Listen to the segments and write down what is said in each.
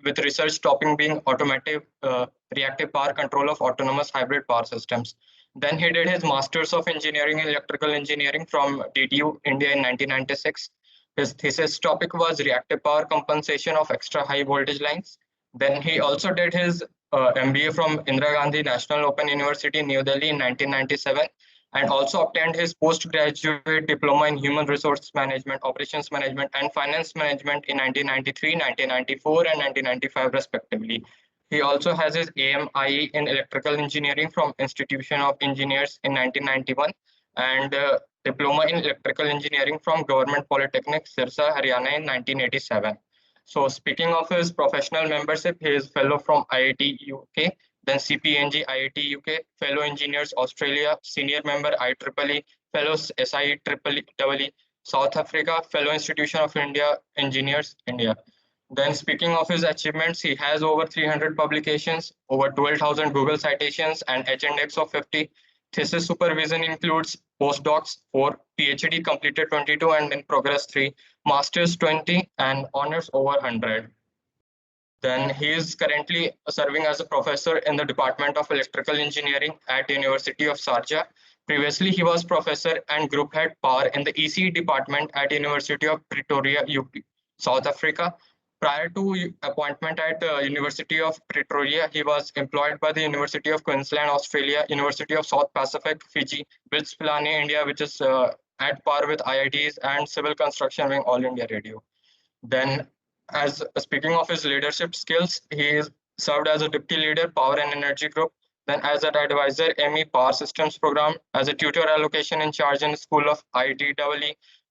with research topic being automotive reactive power control of autonomous hybrid power systems. Then he did his Masters of Engineering in Electrical Engineering from DTU India in 1996. His thesis topic was reactive power compensation of extra high voltage lines. Then he also did his MBA from Indira Gandhi National Open University, New Delhi in 1997, and also obtained his postgraduate diploma in human resource management, operations management, and finance management in 1993, 1994, and 1995, respectively. He also has his AMIE in electrical engineering from Institution of Engineers in 1991 and diploma in electrical engineering from Government Polytechnic, Sirsa, Haryana in 1987. So speaking of his professional membership, he is fellow from IIT UK, then CPNG IIT UK, fellow engineers Australia, senior member IEEE, fellows SIEEE, South Africa, fellow Institution of India, engineers India. Then speaking of his achievements, he has over 300 publications, over 12,000 Google citations, and H-index of 50. Thesis supervision includes postdocs 4, PhD completed 22 and in progress 3, masters 20, and honors over 100. Then he is currently serving as a professor in the Department of Electrical Engineering at University of Sharjah. Previously, he was professor and group head power in the ECE department at University of Pretoria, South Africa. Prior to appointment at University of Pretoria, he was employed by the University of Queensland, Australia, University of South Pacific, Fiji, BITS Pilani, India, which is at par with IITs, and Civil Construction Wing, All India Radio. Then, as speaking of his leadership skills, he served as a deputy leader, Power and Energy Group, then as an advisor, ME Power Systems Program, as a tutor allocation in charge in the School of ITEE,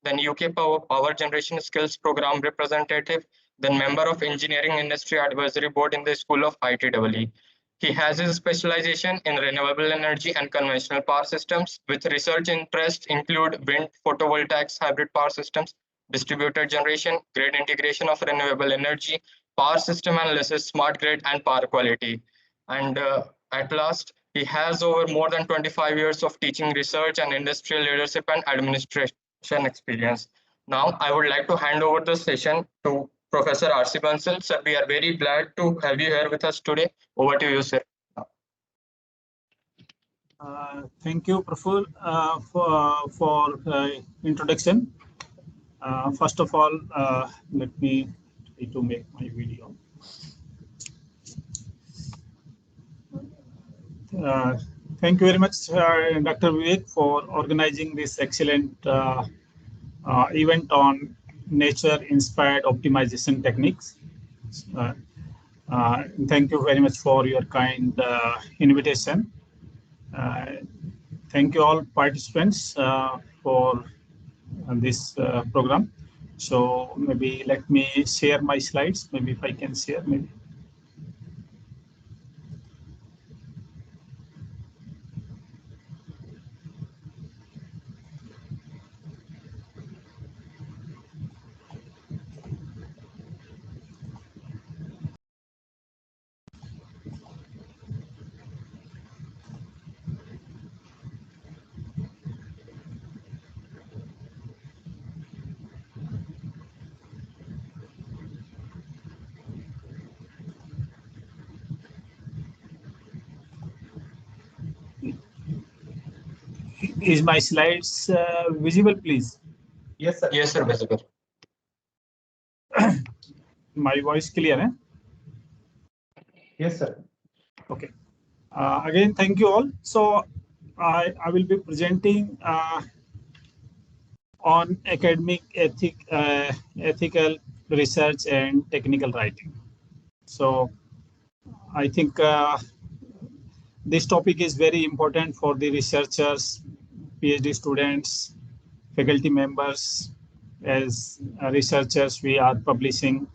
then UK Power Generation Skills Program representative, then member of Engineering Industry Advisory Board in the School of ITEE. He has his specialization in renewable energy and conventional power systems, with research interests include wind, photovoltaics, hybrid power systems, distributed generation, grid integration of renewable energy, power system analysis, smart grid, and power quality. And at last, he has over more than 25 years of teaching, research, and industrial leadership and administration experience. Now, I would like to hand over the session to Professor R.C. Bansal. Sir, we are very glad to have you here with us today. Over to you, sir. Thank you, Praful, for introduction. First of all, let me try to make my video. Thank you very much, Dr. Vivek, for organizing this excellent event on nature-inspired optimization techniques. Thank you very much for your kind invitation. Thank you all participants for this program. So maybe let me share my slides. Maybe if I can share, maybe. Is my slides visible, please? Yes, sir. Yes, sir, visible. My voice clear, eh? Yes, sir. Okay. Again, thank you all. So I will be presenting on academic ethical research and technical writing. So I think this topic is very important for the researchers, PhD students, faculty members. As researchers, we are publishing.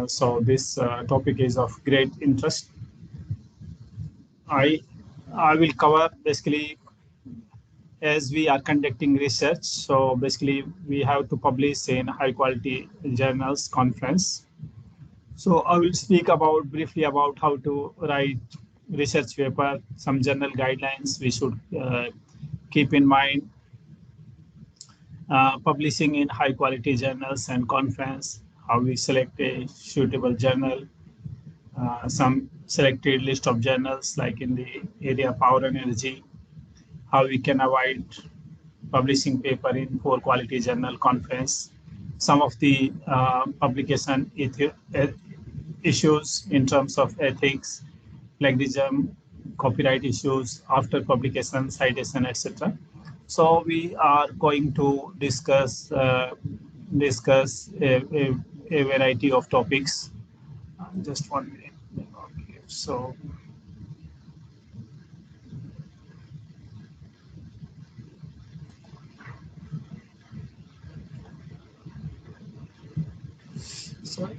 So this topic is of great interest. I will cover basically as we are conducting research. So basically, we have to publish in high quality journals, conference. So I will speak briefly about how to write research paper, some general guidelines we should keep in mind. Publishing in high quality journals and conference, how we select a suitable journal, some selected list of journals like in the area of power and energy, how we can avoid publishing paper in poor quality journal conference, some of the publication issues in terms of ethics, plagiarism, copyright issues after publication, citation, etc. So we are going to discuss a variety of topics. Just 1 minute. Okay, so sorry.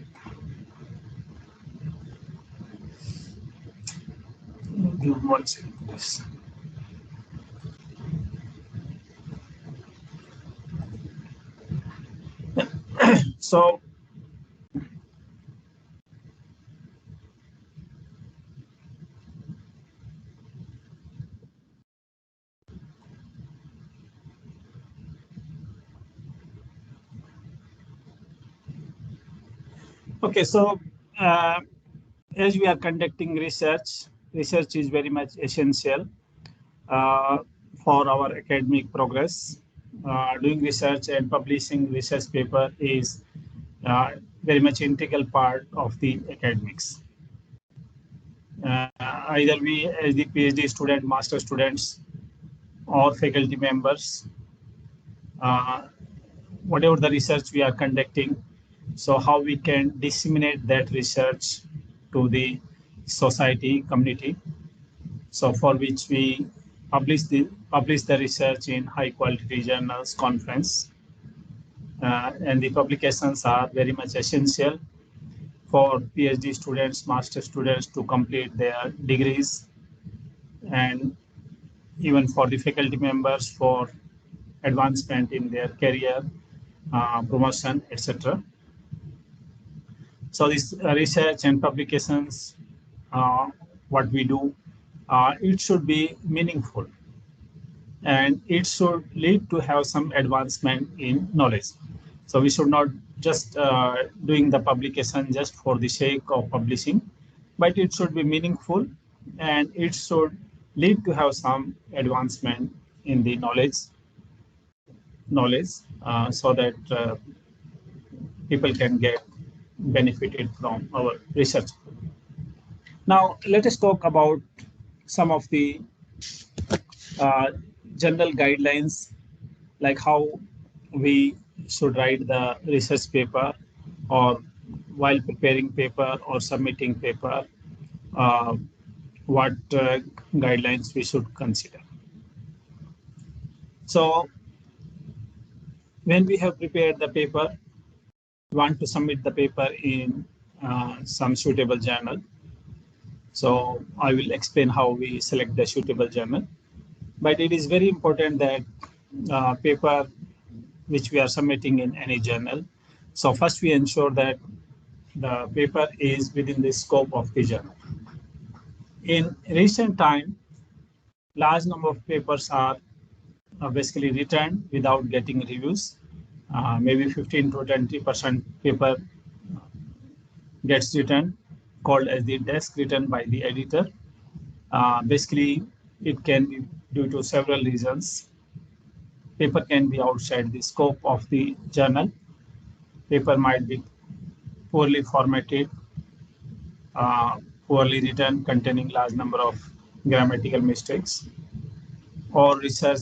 Give 1 second, please. So okay, so as we are conducting research, research is very much essential uh, for our academic progress. Doing research and publishing research paper is very much integral part of the academics. Either we as the PhD student, master students, or faculty members, whatever the research we are conducting, so how we can disseminate that research to the society, community. So for which we publish the research in high quality journals, conference, and the publications are very much essential for PhD students, master students to complete their degrees, and even for the faculty members for advancement in their career, promotion, etc. So this research and publications, what we do, it should be meaningful and it should lead to have some advancement in knowledge. So we should not just doing the publication just for the sake of publishing, but it should be meaningful and it should lead to have some advancement in the knowledge, so that people can get benefited from our research. Now, let us talk about some of the general guidelines, like how we should write the research paper, or while preparing paper or submitting paper, what guidelines we should consider. So when we have prepared the paper, we want to submit the paper in some suitable journal. So I will explain how we select the suitable journal. But it is very important that paper which we are submitting in any journal. So first we ensure that the paper is within the scope of the journal. In recent time, large number of papers are basically written without getting reviews. Maybe 15 to 20% paper gets written, called as the desk written by the editor. Basically, it can be due to several reasons. Paper can be outside the scope of the journal. Paper might be poorly formatted, poorly written, containing large number of grammatical mistakes, or research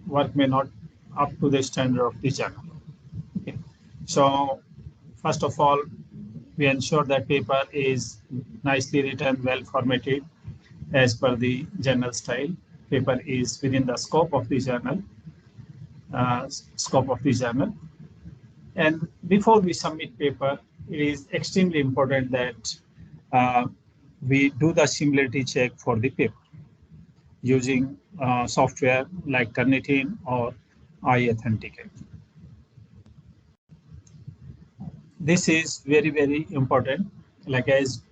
work may not up to the standard of the journal. Okay. So first of all, we ensure that paper is nicely written, well formatted as per the journal style. Paper is within the scope of the journal. And before we submit paper, it is extremely important that we do the similarity check for the paper using software like Turnitin or iAuthenticate. This is very, very important. Like as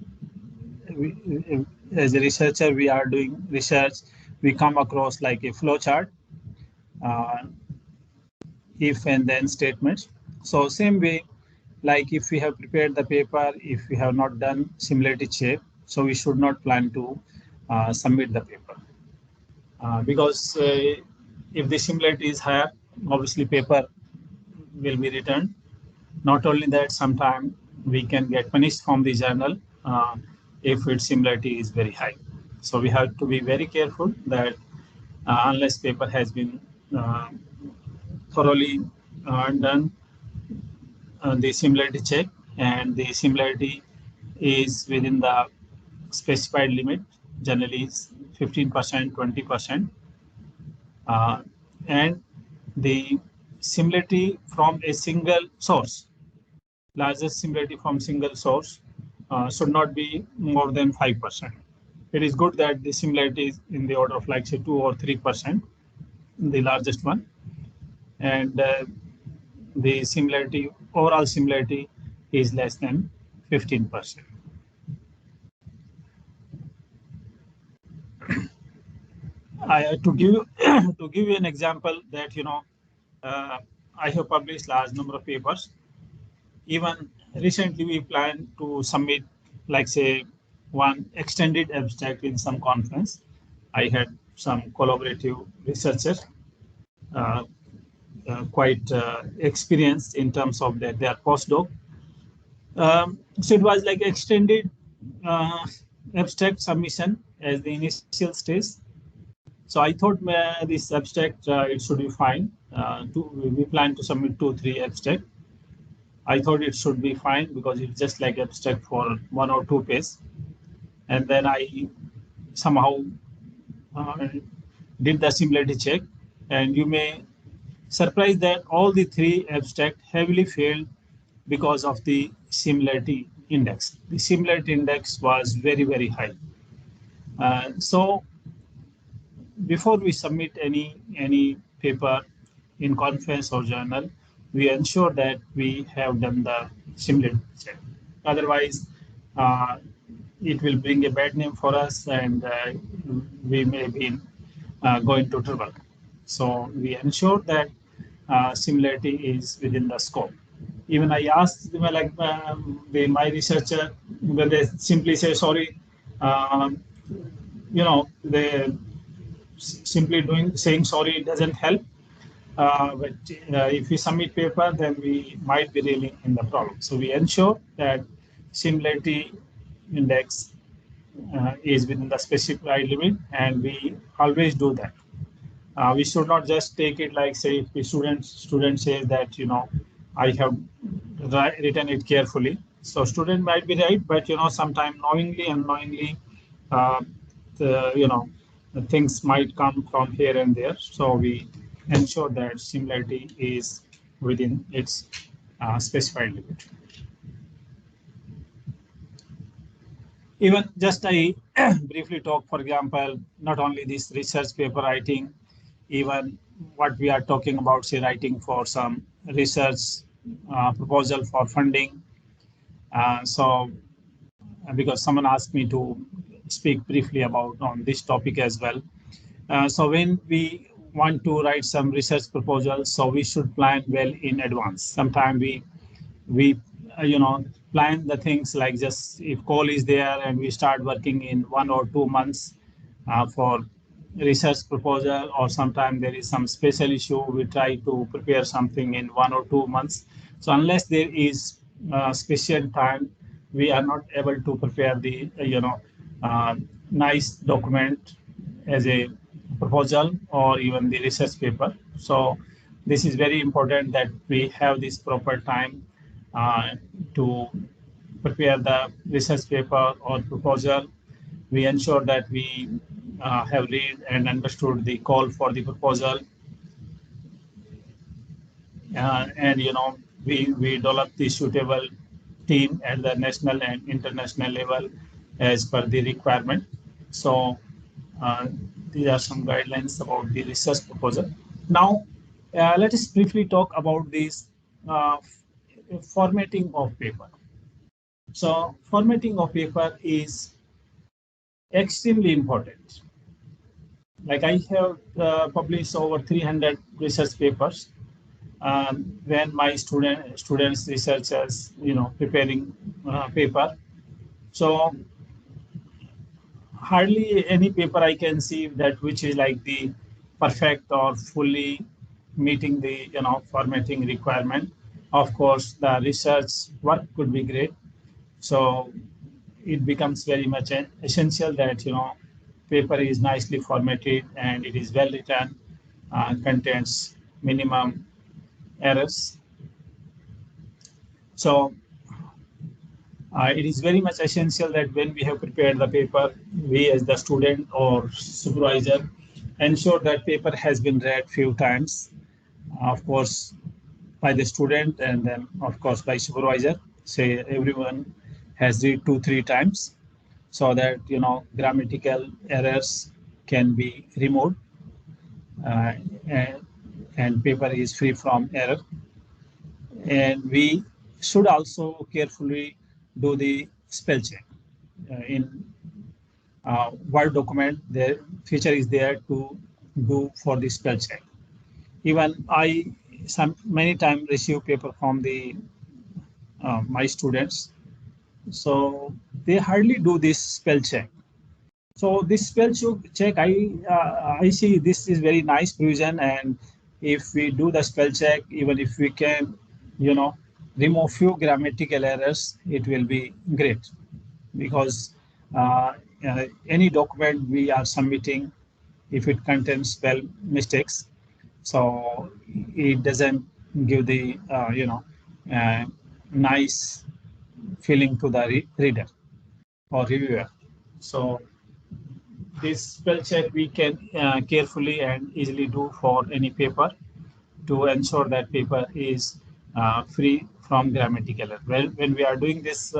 a researcher, we are doing research, we come across like a flow chart, if and then statements. So same way, like if we have prepared the paper, if we have not done similarity check, so we should not plan to submit the paper. Because if the similarity is higher, obviously paper will be returned. Not only that, sometimes we can get punished from the journal if its similarity is very high. So we have to be very careful that unless paper has been thoroughly done the similarity check and the similarity is within the specified limit, generally 15%, 20%, and the similarity from a single source, largest similarity from single source should not be more than 5%. It is good that the similarity is in the order of like say 2 or 3%, the largest one, and the similarity, overall similarity is less than 15%. To give you an example that I have published large number of papers. Even recently, we plan to submit, like say, one extended abstract in some conference. I had some collaborative researchers, uh, quite experienced in terms of their postdoc. So it was like extended abstract submission as the initial stage. So I thought this abstract it should be fine. We plan to submit 2-3 abstract. I thought it should be fine because it's just like abstract for 1 or 2 pages. And then I somehow did the similarity check, and you may surprise that all the 3 abstract heavily failed because of the similarity index. The similarity index was very, very high. So before we submit any paper in conference or journal, we ensure that we have done the similarity check. Otherwise, it will bring a bad name for us, and we may be going to trouble. So we ensure that similarity is within the scope. Even I asked like my researcher, when they simply say sorry, they simply saying sorry doesn't help. But if we submit paper, then we might be really in the problem. So we ensure that similarity index is within the specified limit, and we always do that. We should not just take it like say if the student says that I have written it carefully. So student might be right, but sometime knowingly, unknowingly, the things might come from here and there. So we ensure that similarity is within its specified limit. Even just I briefly talk, for example, not only this research paper writing, even what we are talking about, say writing for some research proposal for funding. So because someone asked me to speak briefly about on this topic as well. So when we want to write some research proposals, so we should plan well in advance. Sometimes we plan the things like just if call is there and we start working in 1 or 2 months for research proposal, or sometimes there is some special issue, we try to prepare something in 1 or 2 months. So unless there is special time, we are not able to prepare the nice document as a proposal or even the research paper. So this is very important that we have this proper time to prepare the research paper or proposal. We ensure that we have read and understood the call for the proposal, and we develop the suitable team at the national and international level as per the requirement. So these are some guidelines about the research proposal. Now let us briefly talk about this formatting of paper. So formatting of paper is extremely important. Like I have published over 300 research papers. when my students, researchers, preparing paper. So hardly any paper I can see that which is like the perfect or fully meeting the formatting requirement. Of course, the research work could be great. So it becomes very much essential that paper is nicely formatted and it is well written, contains minimum errors. So it is very much essential that when we have prepared the paper, we as the student or supervisor ensure that paper has been read few times, of course, by the student and then of course by supervisor. Say everyone has read 2-3 times so that grammatical errors can be removed, uh, and, and paper is free from error. And we should also carefully do the spell check in Word document. The feature is there to do for the spell check. Even I some many times receive paper from the my students, so they hardly do this spell check. So this spell check, I see this is very nice provision, and if we do the spell check, even if we can, you know, remove few grammatical errors, it will be great, because any document we are submitting, if it contains spell mistakes, so it doesn't give the uh, nice feeling to the reader or reviewer. So this spell check we can carefully and easily do for any paper to ensure that paper is free from grammatical error. Well, when we are doing this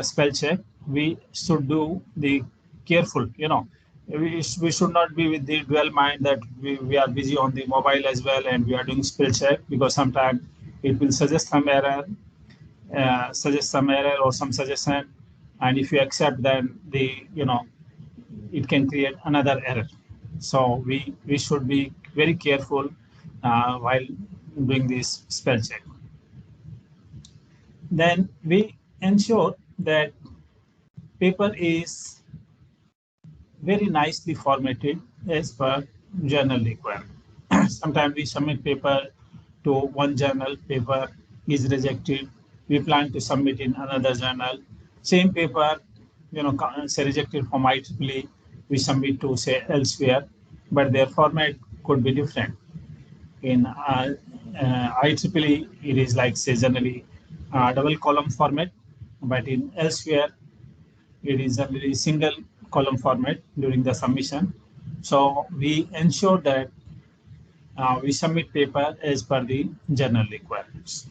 spell check, we should do the careful. We should not be with the dual mind that we are busy on the mobile as well and we are doing spell check, because sometimes it will suggest some error or some suggestion, and if you accept, then it can create another error. So we should be very careful while doing this spell check. Then we ensure that paper is very nicely formatted as per journal requirement. Sometimes we submit paper to one journal, paper is rejected. We plan to submit in another journal. Same paper, say rejected from IEEE, we submit to say elsewhere, but their format could be different. In IEEE, it is like say generally double column format, but in elsewhere it is a very single column format during the submission. So we ensure that we submit paper as per the journal requirements.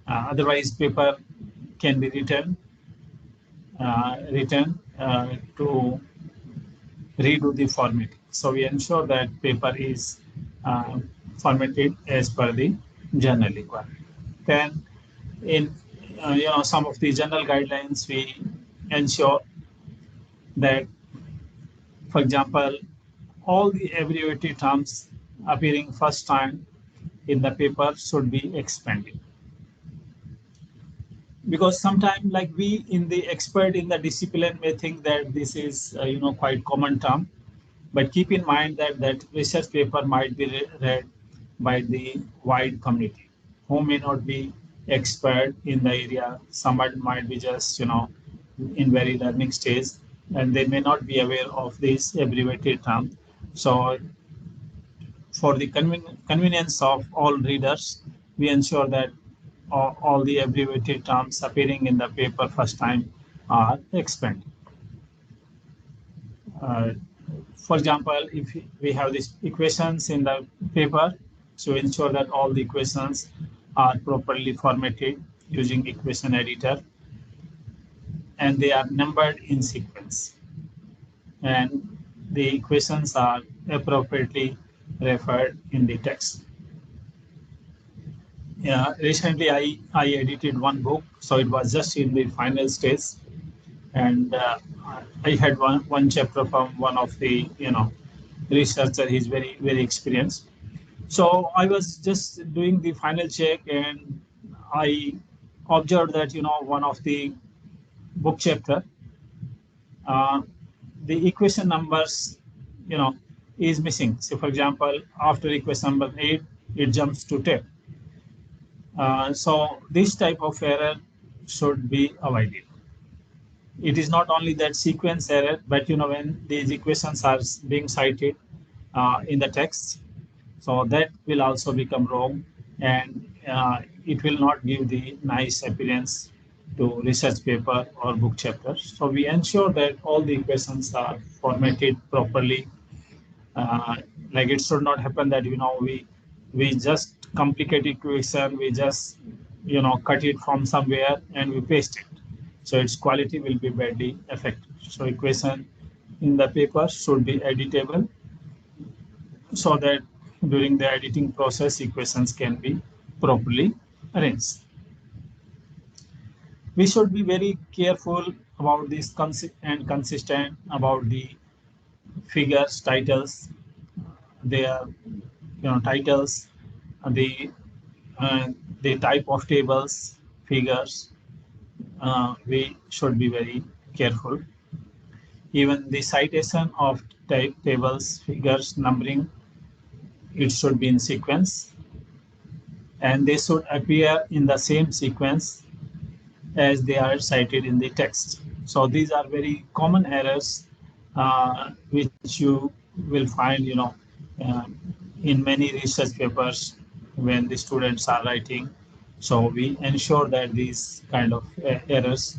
Otherwise, paper can be written to redo the format. So we ensure that paper is formatted as per the journal requirement. Then, in some of the journal guidelines, we ensure that, for example, all the abbreviated terms appearing first time in the paper should be expanded, because sometimes like we in the expert in the discipline may think that this is quite common term, but keep in mind that research paper might be read by the wide community who may not be expert in the area. Someone might be just in very learning stage, and they may not be aware of this abbreviated term. So for the convenience of all readers, we ensure that all the abbreviated terms appearing in the paper first time are expanded. Uh, for example, if we have these equations in the paper, so ensure that all the equations are properly formatted using equation editor, and they are numbered in sequence, and the equations are appropriately referred in the text. Yeah, recently I edited one book, so it was just in the final stage, and I had one chapter from one of the researcher. He's very experienced. So I was just doing the final check, and I observed that one of the book chapter, uh, the equation numbers, you know, is missing. So, for example, after equation number 8, it jumps to 10. So this type of error should be avoided. It is not only that sequence error, but when these equations are being cited in the text, so that will also become wrong, and it will not give the nice appearance to research paper or book chapter. So we ensure that all the equations are formatted properly. uh, like it should not happen that we just complicate equation, we just cut it from somewhere and we paste it, so its quality will be badly affected. So equation in the paper should be editable, so that during the editing process equations can be properly arranged. We should be very careful about this and consistent about the figures, titles, their titles, the uh, the type of tables, figures. We should be very careful. Even the citation of type tables, figures, numbering, it should be in sequence, and they should appear in the same sequence as they are cited in the text. So these are very common errors which you will find, uh, in many research papers when the students are writing. So we ensure that these kind of errors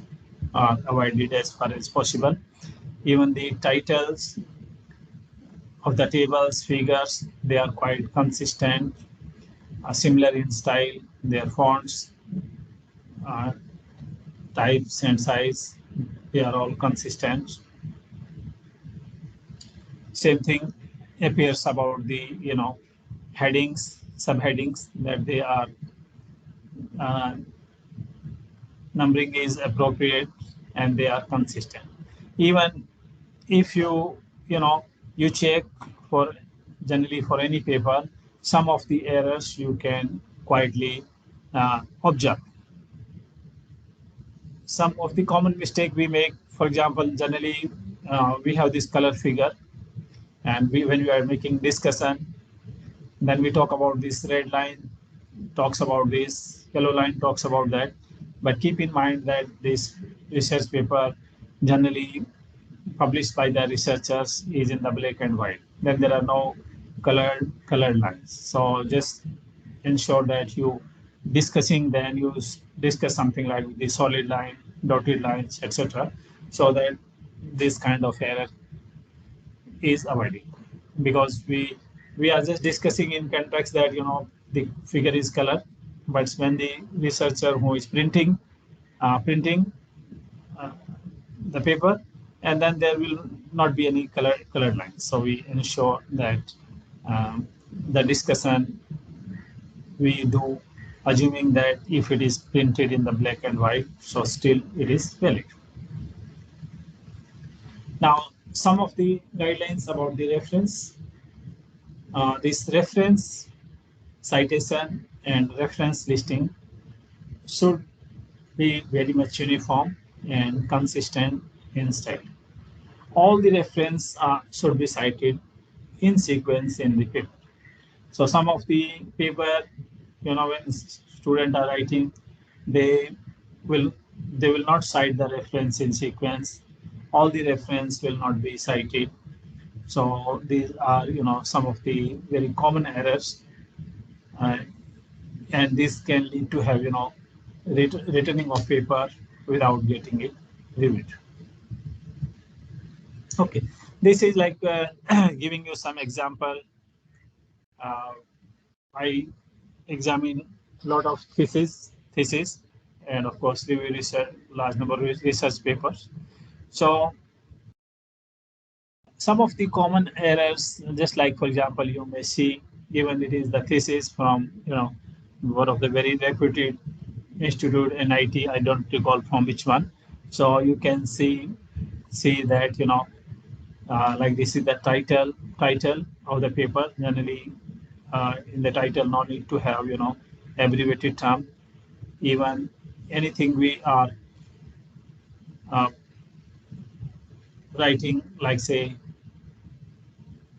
are avoided as far as possible. Even the titles of the tables, figures, they are quite consistent, similar in style, their fonts, uh, types and size, they are all consistent. Same thing appears about the headings, subheadings, that they are uh, numbering is appropriate and they are consistent. Even if you know you check for generally for any paper, some of the errors you can quietly observe. Some of the common mistake we make, for example, generally we have this color figure, and when we are making discussion, then we talk about this red line talks about this, yellow line talks about that. But keep in mind that this research paper generally published by the researchers is in the black and white. Then there are no colored lines. So just ensure that you discussing, then you discuss something like the solid line, dotted lines, etc., so that this kind of error is avoided. Because we are just discussing in context that the figure is color, but when the researcher who is printing uh, the paper, and then there will not be any colored lines. So we ensure that the discussion we do, assuming that if it is printed in the black and white, so still it is valid. Now, some of the guidelines about the reference. This reference, citation, and reference listing should be very much uniform and consistent in style. All the reference should be cited in sequence in the paper. So some of the paper, when students are writing, they will they will not cite the reference in sequence. All the reference will not be cited. So these are some of the very common errors, uh, and this can lead to have returning of paper without getting it reviewed. Okay, this is like giving you some example. uh, I examine a lot of thesis, and of course review research, large number of research papers. So some of the common errors, just like for example, you may see, even it is the thesis from one of the very reputed institute, NIT, I don't recall from which one. So you can see that like this is the title of the paper. Generally in the title, no need to have, abbreviated term. Even anything we are uh, writing, like say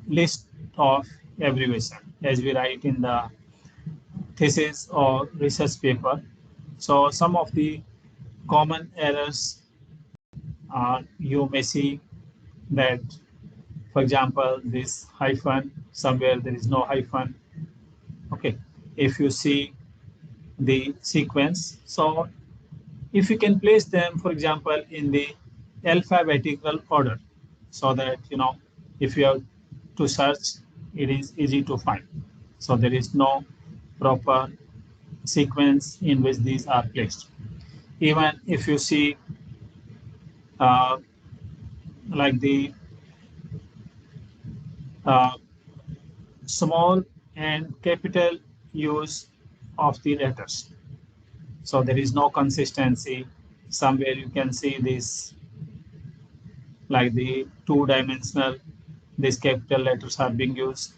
list of abbreviation, as we write in the thesis or research paper. So some of the common errors you may see that, for example, this hyphen, somewhere there is no hyphen. Okay, if you see the sequence, so if you can place them, for example, in the alphabetical order, so that if you have to search, it is easy to find. So there is no proper sequence in which these are placed. Even if you see uh, like the uh, small and capital use of the letters, so there is no consistency. Somewhere you can see this, like the two-dimensional, these capital letters are being used,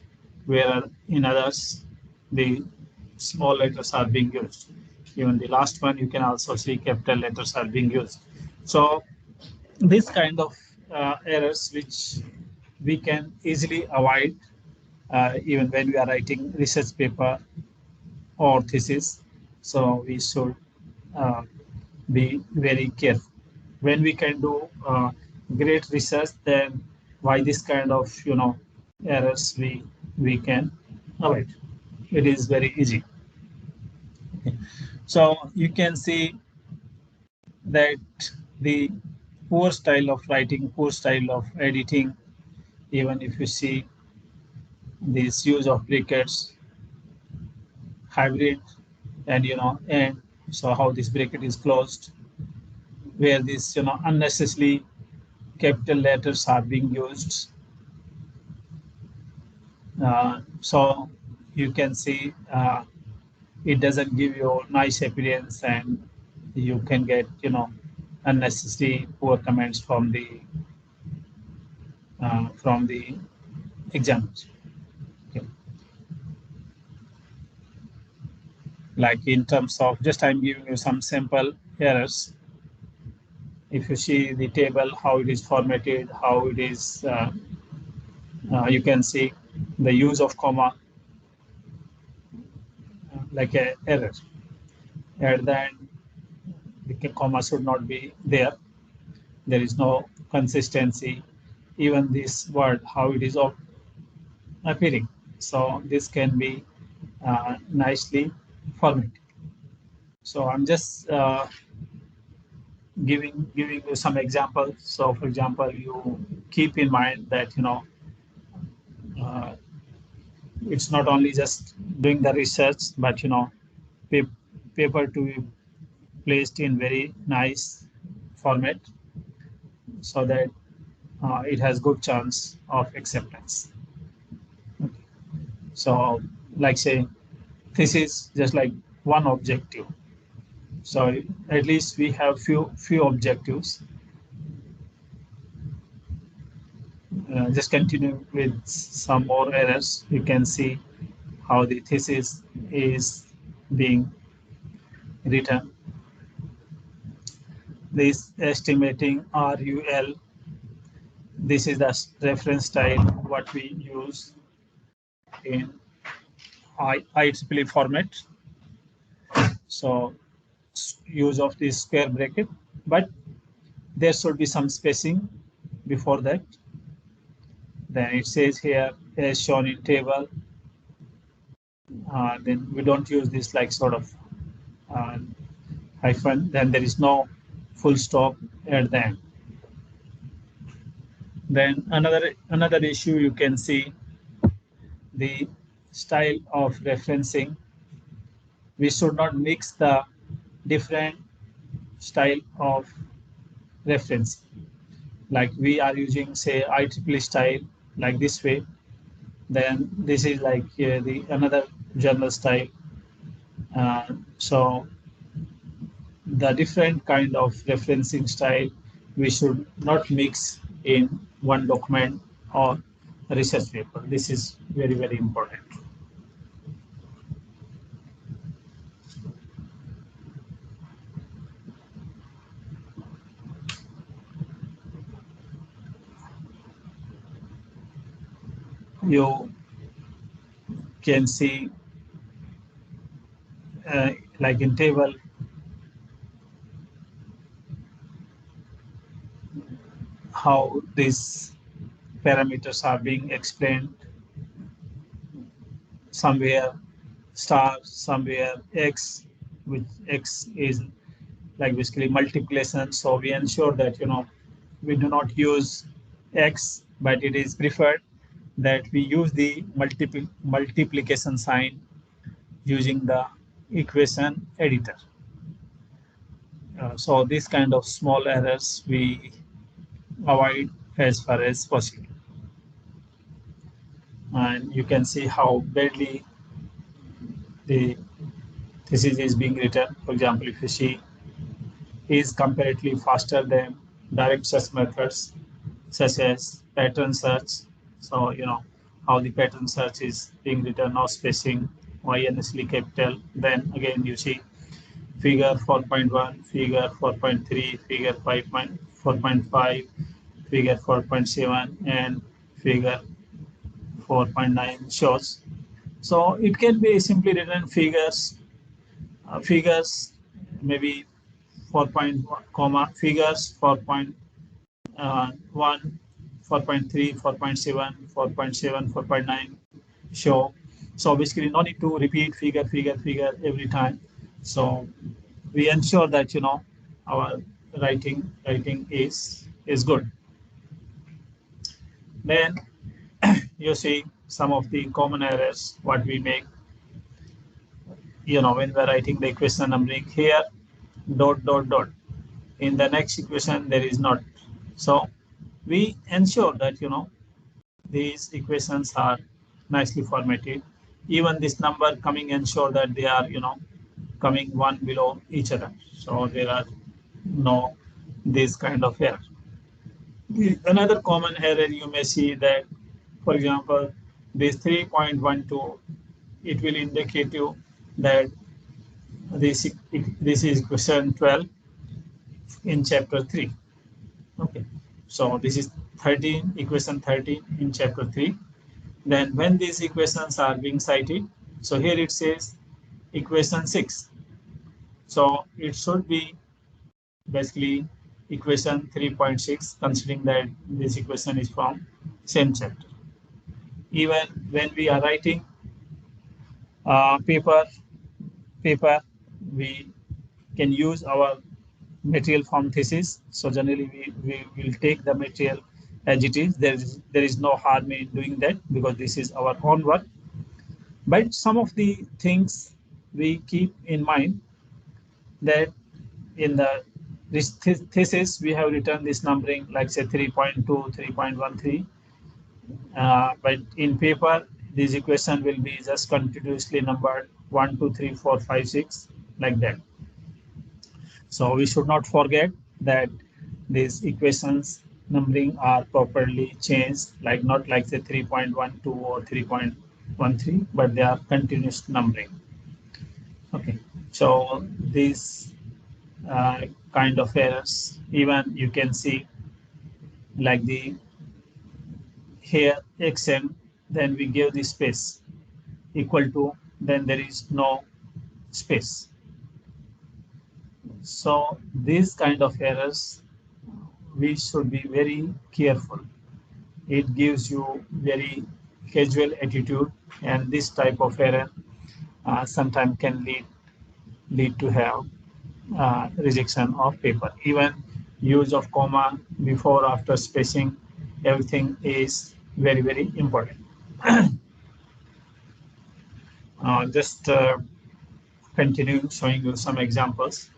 where in others the small letters are being used. Even the last one, you can also see capital letters are being used. So this kind of errors which we can easily avoid even when we are writing research paper or thesis. So we should uh, be very careful. When we can do great research, then why this kind of errors we can avoid. It is very easy. Okay. So you can see that the poor style of writing, poor style of editing, even if you see this use of brackets, hybrid, and and so how this bracket is closed, where these unnecessarily capital letters are being used. So you can see it doesn't give you nice appearance, and you can get unnecessary poor comments from the examiners. Okay. Like in terms of, just I'm giving you some sample errors. If you see the table, how it is formatted, how it is, you can see the use of comma, like a error. At the end, the comma should not be there. There is no consistency. Even this word, how it is appearing. So this can be nicely formatted. So I'm just giving you some examples. So for example, you keep in mind that uh, it's not only just doing the research, but paper to be placed in very nice format, so that it has good chance of acceptance. Okay. So like say this is just like one objective. So at least we have few objectives. Just continue with some more errors. You can see how the thesis is being written. This estimating RUL, this is the reference style what we use in IEEE format. So use of this square bracket, but there should be some spacing before that. Then it says here as shown in table. Then we don't use this like sort of uh, hyphen. Then there is no full stop at the end. Then another issue, you can see the style of referencing. We should not mix the different style of reference. Like we are using say IEEE style like this way, then this is like the another journal style. So the different kind of referencing style we should not mix in one document or research paper. This is very important. you can see like in table how these parameters are being explained. Somewhere star, somewhere x, which x is like basically multiplication. So we ensure that we do not use x, but it is preferred that we use the multiplication sign using the equation editor. So this kind of small errors we avoid as far as possible. And you can see how badly the thesis is being written. For example, if you see is comparatively faster than direct search methods such as pattern search. So how the pattern search is being written, no spacing, initially capital. Then again you see figure 4.1, figure 4.3, figure 4.5, figure 4.7, and figure 4.9 shows. So it can be simply written figures, maybe 4.1 comma figures 4.1, 4.3, 4.7, 4.7, 4.9 show. So basically no need to repeat figure every time. So we ensure that our writing is good. Then you see some of the common errors what we make when we're writing the equation numbering here, dot. In the next equation there is not. So we ensure that these equations are nicely formatted. Even this number coming, ensure that they are coming one below each other, so there are no this kind of error. Another common error you may see that, for example, this 3.12, it will indicate you that this is question 12 in chapter 3. Okay, so this is 13, equation 13 in chapter 3. Then when these equations are being cited, so here it says equation 6. So it should be basically equation 3.6, considering that this equation is from same chapter. Even when we are writing paper, we can use our material from thesis. So generally we will take the material as it is. There is no harm in doing that because this is our own work. But some of the things we keep in mind that in the this thesis we have written this numbering like say 3.2, 3.13. But in paper this equation will be just continuously numbered 1, 2, 3, 4, 5, 6 like that. So we should not forget that these equations numbering are properly changed, like not like say 3.12 or 3.13, but they are continuous numbering. Okay, so these kind of errors, even you can see like the here xn, then we give the space equal to, then there is no space. So these kind of errors we should be very careful. It gives you very casual attitude, and this type of error sometimes can lead to have rejection of paper. Even use of comma before after spacing, everything is very important. Just continuing showing you some examples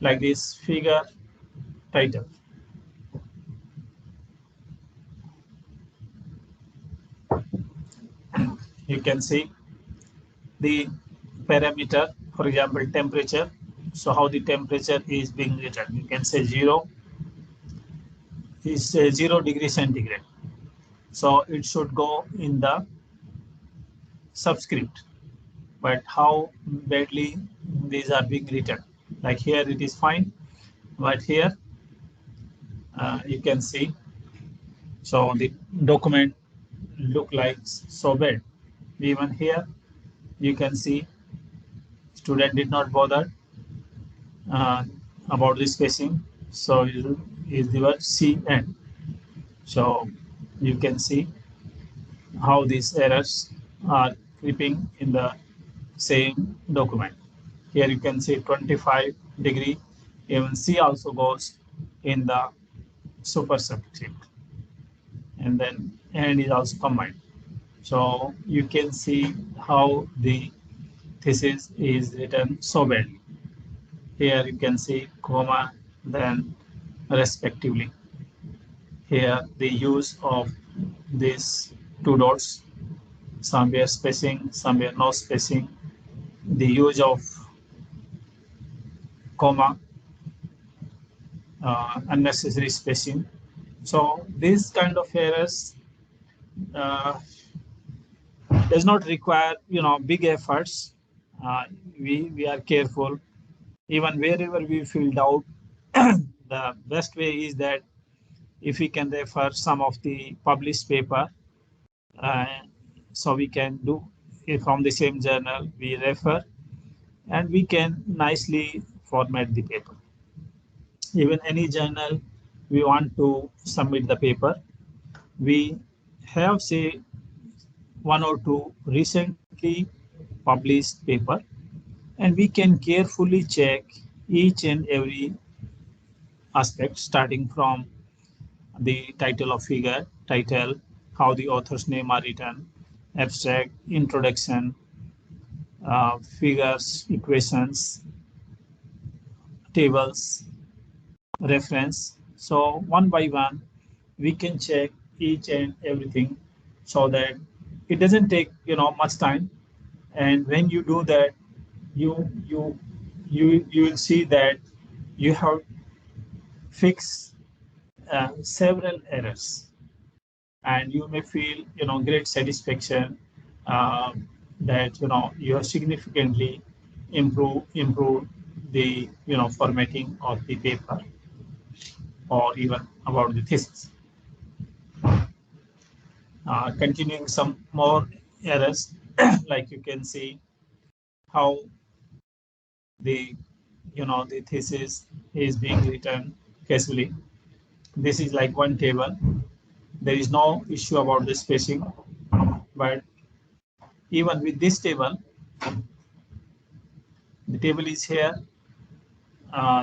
like this figure title. You can see the parameter, for example, temperature. So how the temperature is being written, you can say 0 is 0 degree centigrade. So it should go in the subscript. But how badly these are being written? Like here it is fine, but here you can see. So the document look like so bad. Even here, you can see student did not bother uh, about the spacing. So is the word C N. So you can see how these errors are creeping in the same document. Here you can see 25°. Even C also goes in the superscript, and then and is also combined. So you can see how the thesis is written so badly. Here you can see comma, then respectively. Here the use of these two dots, somewhere spacing, somewhere no spacing, the use of comma, unnecessary spacing. So these kind of errors uh, does not require big efforts. We are careful even wherever we feel doubt. The best way is that if we can refer some of the published paper, uh, so we can do from the same journal we refer, and we can nicely format the paper. Even any journal we want to submit the paper, we have say one or two recently published paper, and we can carefully check each and every aspect, starting from the title of figure, title, how the author's name are written, abstract, introduction, figures, equations, tables, reference. So one by one, we can check each and everything so that it doesn't take much time. And when you do that, you will see that you have fixed several errors, and you may feel great satisfaction uh, that you have significantly improved the formatting of the paper, or even about the thesis. Continuing some more errors, like you can see how the the thesis is being written casually. This is like one table. There is no issue about the spacing, but even with this table, the table is here,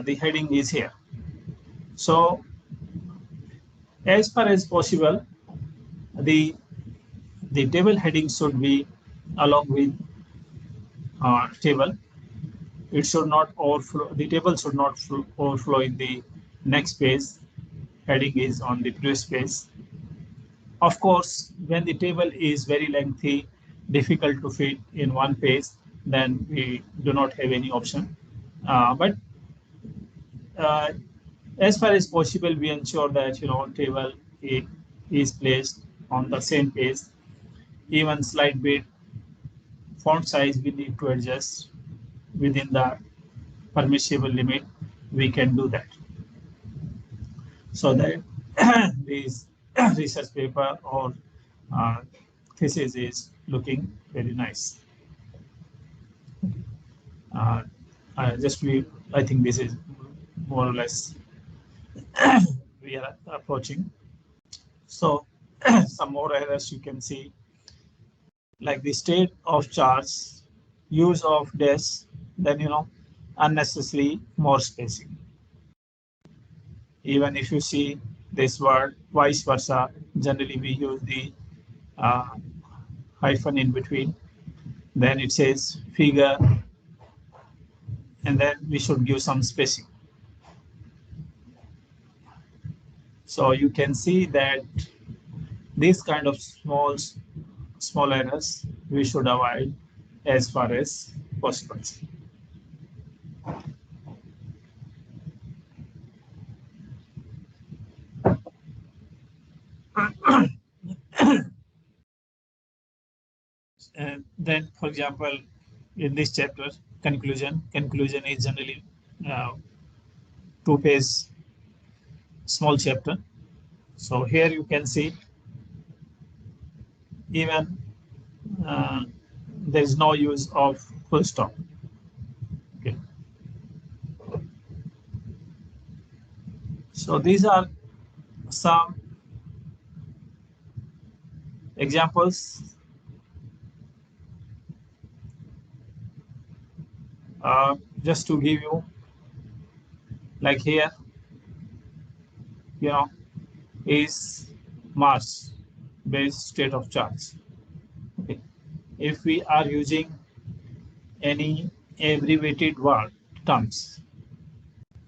the heading is here. So as far as possible, the the table heading should be along with table. It should not overflow. The table should not overflow in the next page. Heading is on the previous page. Of course, when the table is very lengthy, difficult to fit in one page, then we do not have any option. But uh, as far as possible, we ensure that table is placed on the same page. Even slight bit font size we need to adjust within the permissible limit. We can do that so that this research paper or uh, thesis is looking very nice. Uh, I think this is more or less we are approaching. So some more errors you can see, like the state of charts, use of dash, then unnecessarily more spacing. Even if you see this word vice versa, generally we use the uh, hyphen in between. Then it says figure, and then we should give some spacing. So you can see that these kind of small errors we should avoid as far as possible. And then, for example, in this chapter, conclusion is generally uh, two-page small chapter. So here you can see even there is no use of full stop. Okay. So these are some examples. Just to give you, like here, is Mars based state of charge. Okay. If we are using any abbreviated word terms,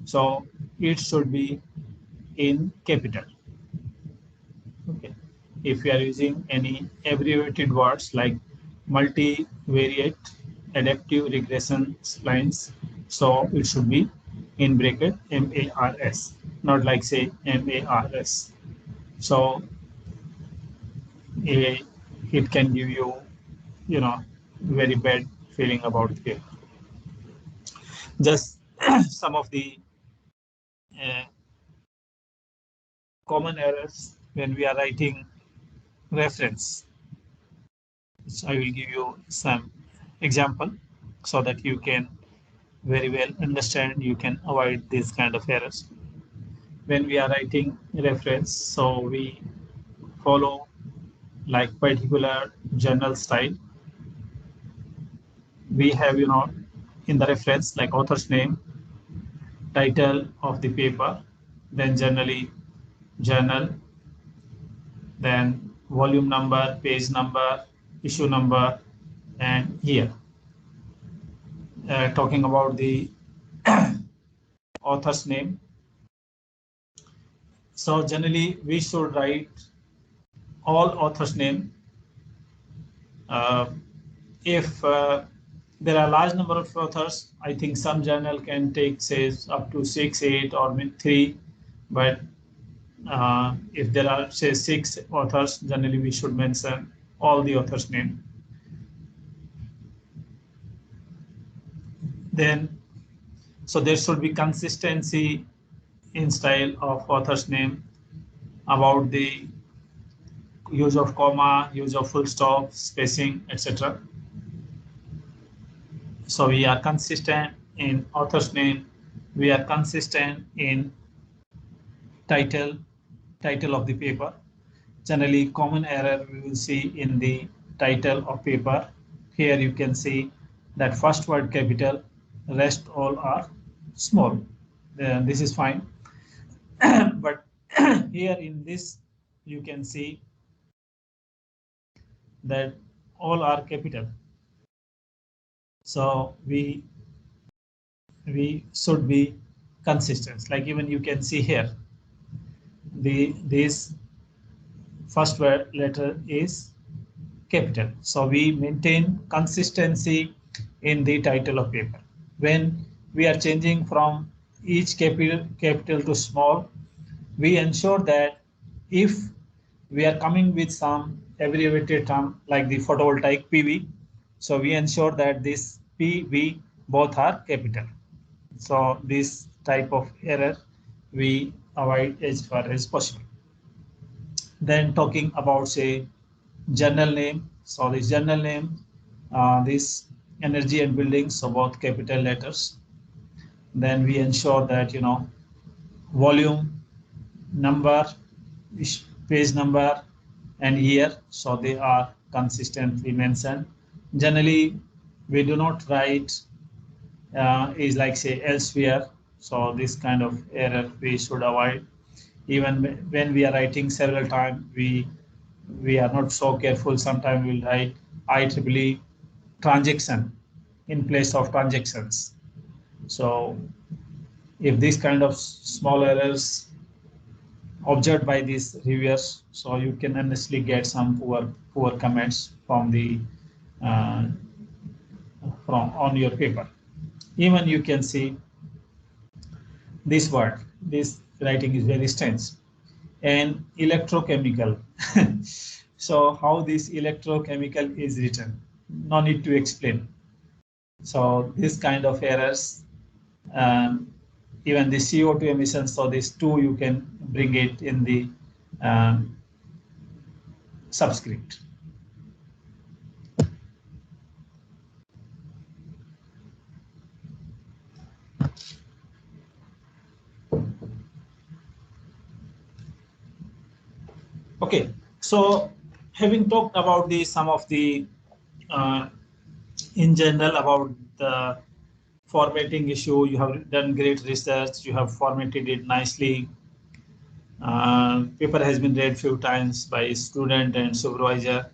so it should be in capital. Okay. If we are using any abbreviated words like multivariate adaptive regression splines, so it should be in bracket MARS, not like say MARS. So it can give you, very bad feeling about the paper. Just some of the common errors when we are writing reference. So I will give you some example so that you can very well understand, you can avoid these kind of errors. When we are writing reference, so we follow like particular journal style. We have, in the reference like author's name, title of the paper, then generally journal, then volume number, page number, issue number, and year. Talking about the author's name. So generally we should write all author's name. If there are large number of authors, I think some journal can take say up to 6, 8 or 3, but if there are say 6 authors, generally we should mention all the authors' name. Then, so there should be consistency in style of author's name, about the use of comma, use of full stop, spacing, etc. So we are consistent in author's name, we are consistent in title of the paper. Generally common error we will see in the title of paper. Here you can see that first word capital, rest all are small. This is fine. But here in this you can see that all are capital. So we should be consistent. Like even you can see here, this first word letter is capital. So we maintain consistency in the title of paper. When we are changing from each capital to small, we ensure that if we are coming with some abbreviated term like the photovoltaic PV, so we ensure that this PV both are capital. So this type of error we avoid as far as possible. Then talking about say journal name. So this journal name, this energy and buildings, so both capital letters. Then we ensure that volume, number, page number, and year, so they are consistently mentioned. Generally, we do not write is like say elsewhere. So this kind of error we should avoid. Even when we are writing several times, we are not so careful. Sometimes we'll write IEEE transaction in place of transactions. So if this kind of small errors observed by these reviewers, so you can honestly get some poor comments from the on your paper. Even you can see this word, this writing is very strange, and electrochemical. So how this electrochemical is written, no need to explain. So this kind of errors, even the CO2 emissions, so this too you can bring it in the subscript. Okay, so having talked about the some of the in general about the formatting issue, you have done great research, you have formatted it nicely. Paper has been read few times by student and supervisor.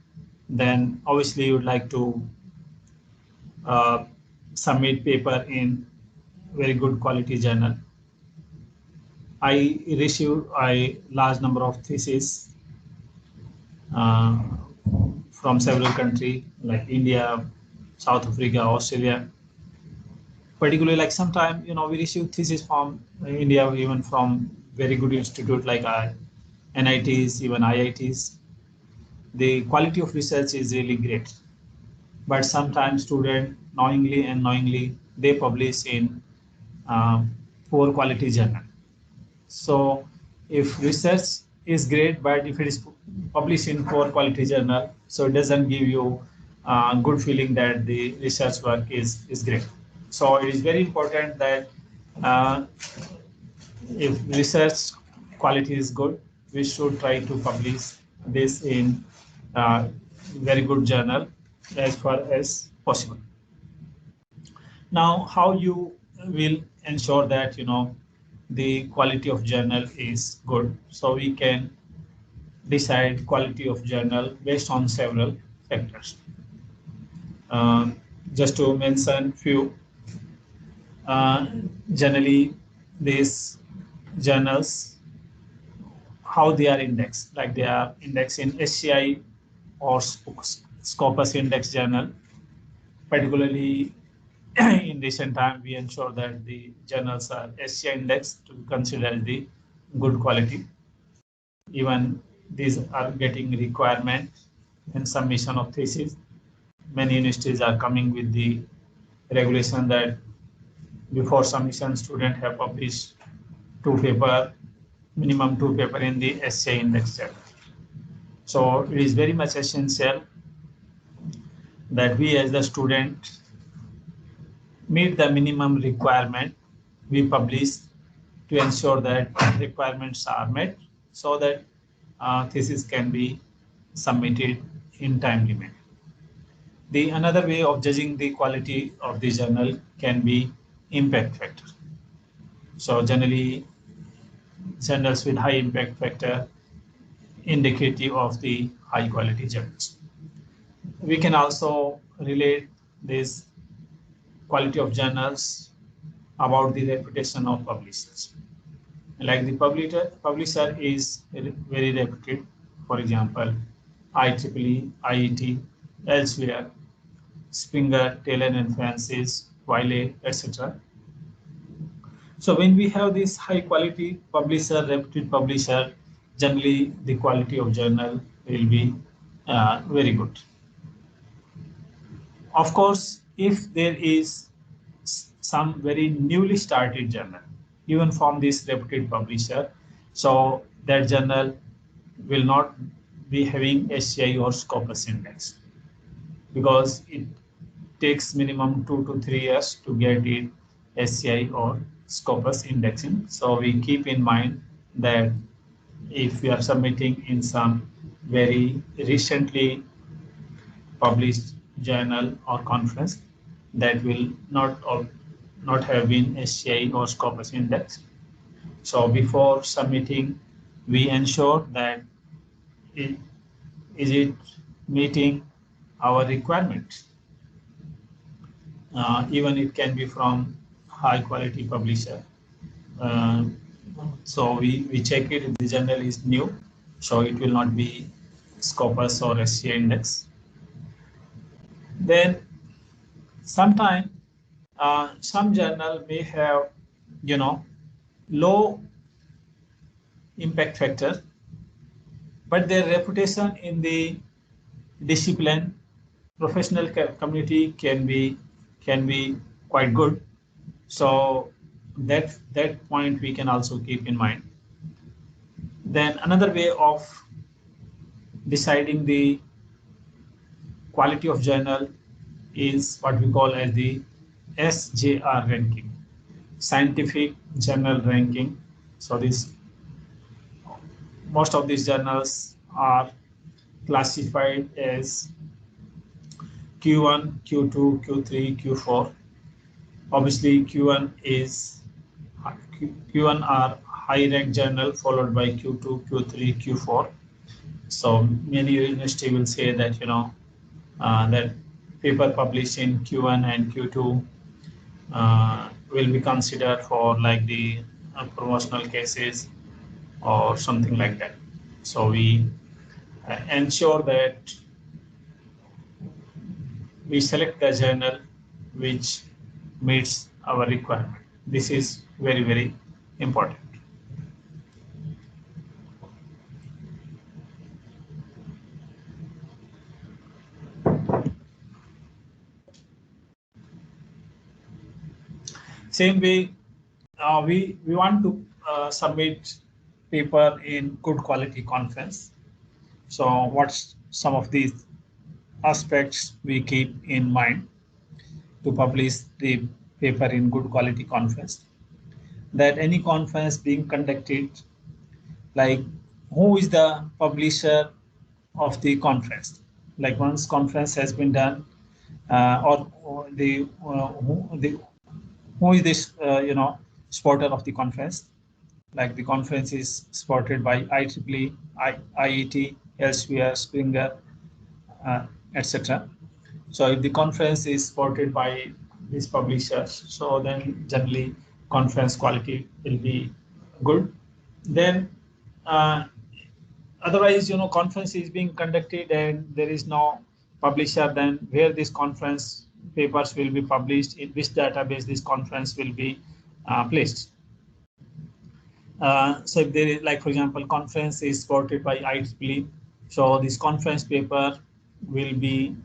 Then obviously you would like to uh, submit paper in very good quality journal. I received a large number of theses uh, from several countries like India, South Africa, Australia. Particularly, like sometime we receive thesis from India, even from very good institute like NITs, even IITs. The quality of research is really great, but sometimes student knowingly and unknowingly they publish in um, poor quality journal. So if research is great, but if it is published in poor quality journal, so it doesn't give you good feeling that the research work is great. So it is very important that uh, if research quality is good, we should try to publish this in very good journal as far as possible. Now, how you will ensure that the quality of journal is good? So we can decide quality of journal based on several factors. Uh, just to mention few, uh, generally these journals, how they are indexed, like they are indexed in SCI or Scopus Index journal. Particularly in recent time, we ensure that the journals are SCI indexed to consider the good quality. Even these are getting requirement in submission of thesis. Many universities are coming with the regulation that before submission, student have published two paper, minimum two paper in the SCI index journal. So it is very much essential that we as the student meet the minimum requirement we publish to ensure that requirements are met so that thesis can be submitted in timely manner. The another way of judging the quality of the journal can be impact factor. So generally journals with high impact factor indicative of the high quality journals. We can also relate this quality of journals about the reputation of publishers. Like the publisher is very reputed, for example, IEEE, IET, elsewhere, Springer, Taylor and Francis, Wiley, etc. So when we have this high quality publisher, reputed publisher, generally the quality of journal will be very good. Of course, if there is some very newly started journal, even from this reputed publisher, so that journal will not be having SCI or Scopus index because it takes minimum 2 to 3 years to get it SCI or Scopus indexing. So we keep in mind that if we are submitting in some very recently published journal or conference that will not have been SCI or Scopus index. So before submitting, we ensure that it, is it meeting our requirements. Even it can be from high quality publisher. Uh, so we check it if the journal is new, so it will not be Scopus or SCI index. Then sometime some journal may have low impact factor, but their reputation in the discipline professional community can be quite good. So that point we can also keep in mind. Then another way of deciding the quality of journal is what we call as the SJR ranking, scientific journal ranking. So this most of these journals are classified as Q1, Q2, Q3, Q4. Obviously, Q1 are high rank journal followed by Q2, Q3, Q4. So many university will say that that paper published in Q1 and Q2 will be considered for like the promotional cases or something like that. So we ensure that we select the journal which meets our requirement. This is very, very important. Same way, we want to submit paper in good quality conference. So what's some of these aspects we keep in mind to publish the paper in good quality conference? That any conference being conducted, like who is the publisher of the conference? Like once conference has been done, or who is this supporter of the conference? Like the conference is supported by IEEE, IET, Elsevier, Springer, etc. So if the conference is supported by these publishers, so then generally conference quality will be good. Then otherwise, conference is being conducted and there is no publisher, then where this conference papers will be published, in which database this conference will be placed. So if there is, like for example, conference is supported by IEEE, so this conference paper will be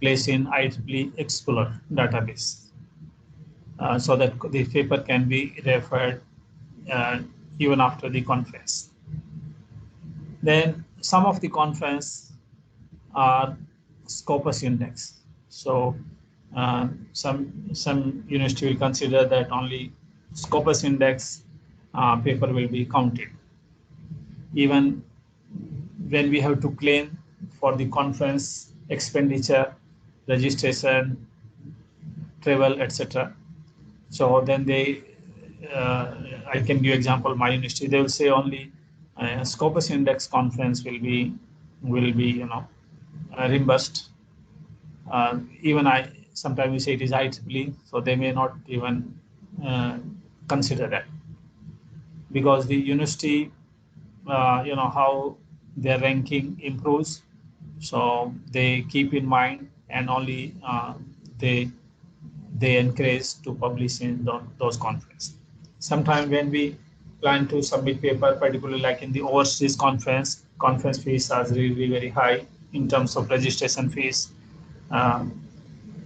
placed in IEEE Explorer database, so that the paper can be referred even after the conference. Then some of the conference are Scopus index. So some university will consider that only Scopus index paper will be counted. Even when we have to claim for the conference expenditure, registration, travel, etc. So then they, I can give example, my university, they will say only Scopus index conference will be reimbursed. Even sometimes we say it is IEEE, so they may not even consider that, because the university, how their ranking improves, so they keep in mind and only they encourage to publish in those conferences. Sometimes when we plan to submit paper, particularly like in the overseas conference fees are really very high in terms of registration fees.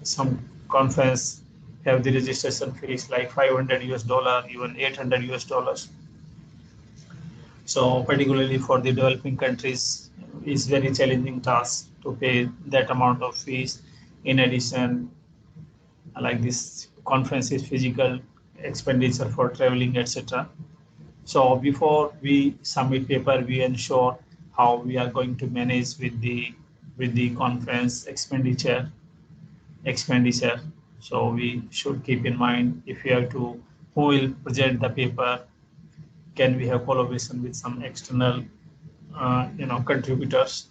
Some conference have the registration fees like $500 US, even $800 US. So particularly for the developing countries, it's very challenging task to pay that amount of fees. In addition, like this conference is physical expenditure for traveling, etc. So before we submit paper, we ensure how we are going to manage with the conference expenditure. So we should keep in mind, if we have to, who will present the paper, can we have collaboration with some external contributors,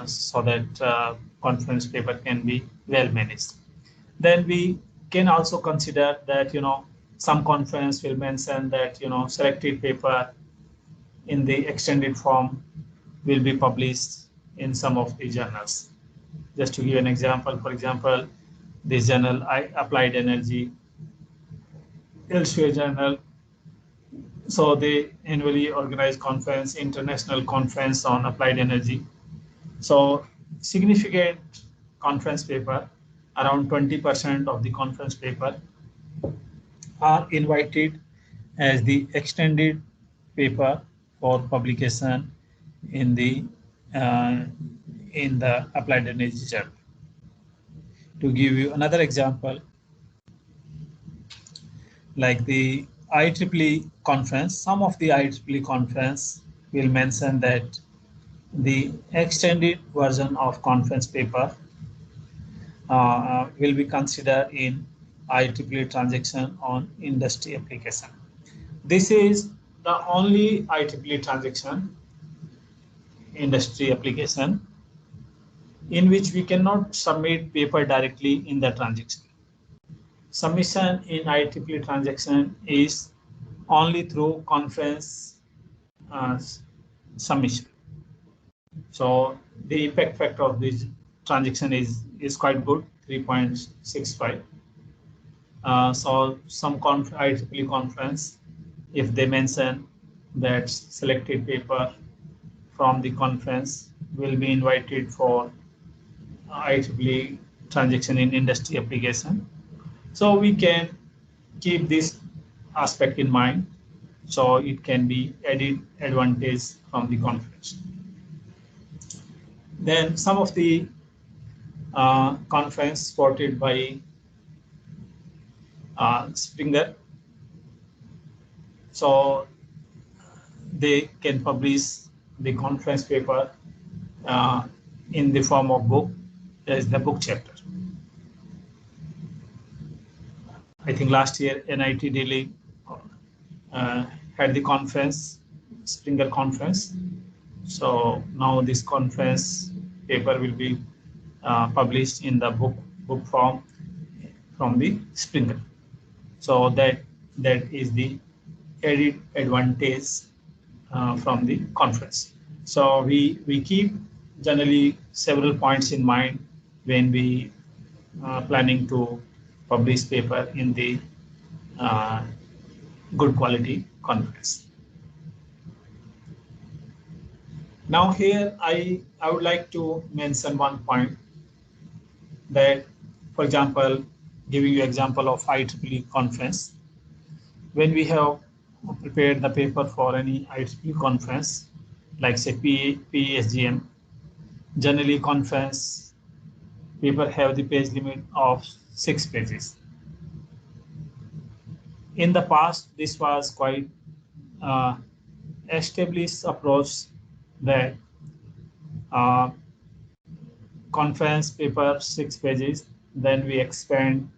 so that conference paper can be well managed. Then we can also consider that some conference will mention that selected paper in the extended form will be published in some of the journals. Just to give an example, for example, this journal Applied Energy, Elsevier journal. So they annually organize conference, international conference on applied energy. So significant conference paper, around 20% of the conference paper are invited as the extended paper for publication in the applied energy journal. To give you another example, like the IEEE conference, some of the IEEE conference will mention that the extended version of conference paper will be considered in IEEE transaction on industry application. This is the only IEEE transaction industry application in which we cannot submit paper directly in the transaction. Submission in IEEE transaction is only through conference submission. So the impact factor of this transaction is quite good, 3.65. So some IEEE conference, if they mention that selected paper from the conference will be invited for IEEE transaction in industry application. So we can keep this aspect in mind. So it can be added advantage from the conference. Then some of the conference supported by Springer. So they can publish the conference paper in the form of book. There is the book chapter. I think last year NIT Delhi had the conference, Springer conference. So now this conference paper will be published in the book form from the Springer. So that is the added advantage from the conference. So we keep generally several points in mind when we planning to publish paper in the good quality conference. Now here I would like to mention one point that, for example, giving you example of IEEE conference. When we have prepared the paper for any IEEE conference, like say PESGM, generally conference paper have the page limit of 6 pages. In the past, this was quite established approach that conference paper 6 pages, then we expand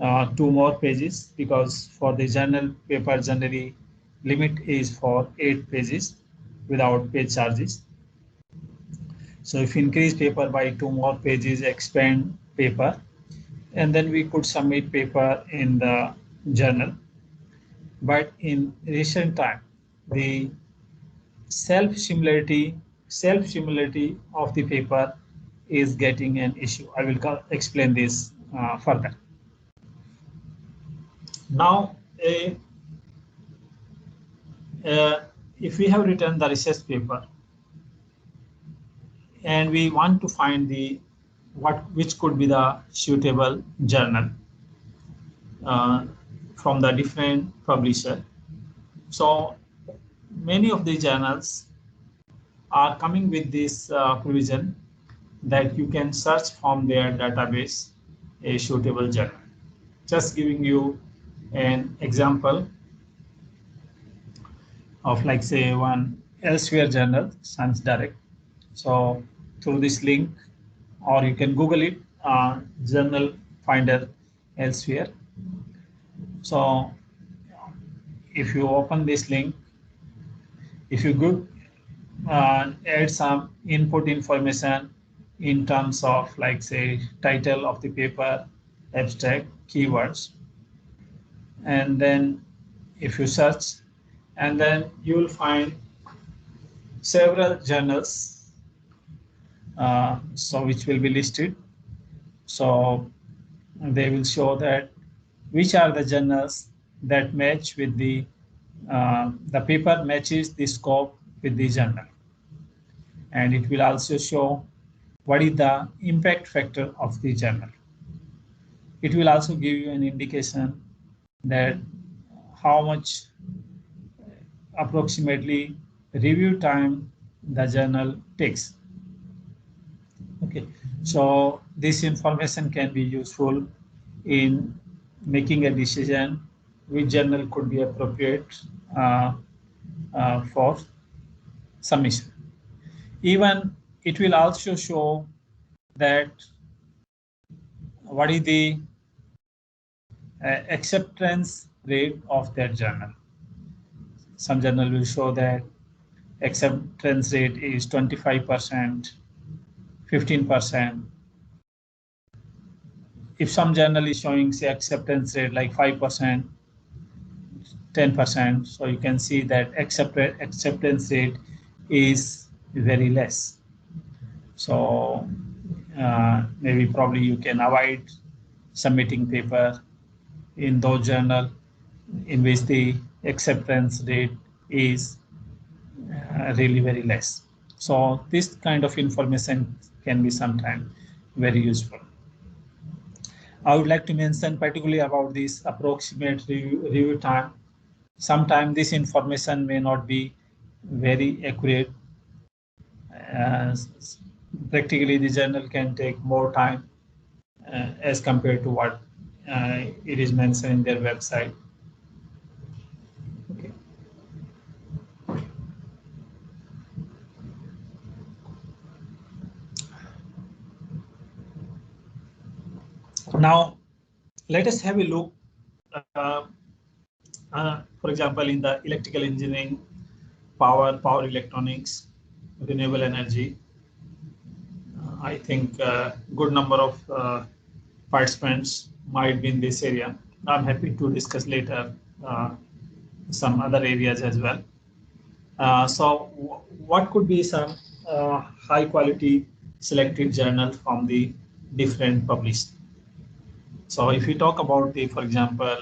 2 more pages, because for the journal paper generally limit is for 8 pages without page charges. So if increase paper by 2 more pages, expand paper, and then we could submit paper in the journal. But in recent time, the self-similarity of the paper is getting an issue. I will explain this further. Now, if we have written the research paper and we want to find which could be the suitable journal from the different publisher. So many of the journals are coming with this provision that you can search from their database a suitable journal. Just giving you an example of, like, say, one Elsevier journal, Science Direct. So through this link, or you can Google it, journal finder Elsevier. So if you open this link, if you go add some input information in terms of, like, say, title of the paper, abstract, keywords, and then if you search, and then you will find several journals so which will be listed. So they will show that which are the journals that match with the paper matches the scope with the journal, and it will also show what is the impact factor of the journal. It will also give you an indication that how much approximately review time the journal takes. Okay, so this information can be useful in making a decision which journal could be appropriate for submission. Even it will also show that what is the acceptance rate of that journal. Some journal will show that acceptance rate is 25%, 15%. If some journal is showing, say, acceptance rate like 5%, 10%, so you can see that acceptance rate is very less. So maybe probably you can avoid submitting paper in those journal in which the acceptance rate is really very less. So this kind of information can be sometimes very useful. I would like to mention particularly about this approximate review time. Sometimes this information may not be very accurate. Practically, the journal can take more time as compared to what it is mentioned in their website. Okay. Now, let us have a look, for example, in the electrical engineering, power electronics, renewable energy. I think a good number of participants might be in this area. I'm happy to discuss later some other areas as well. So what could be some high quality selected journal from the different published? So if we talk about the, for example,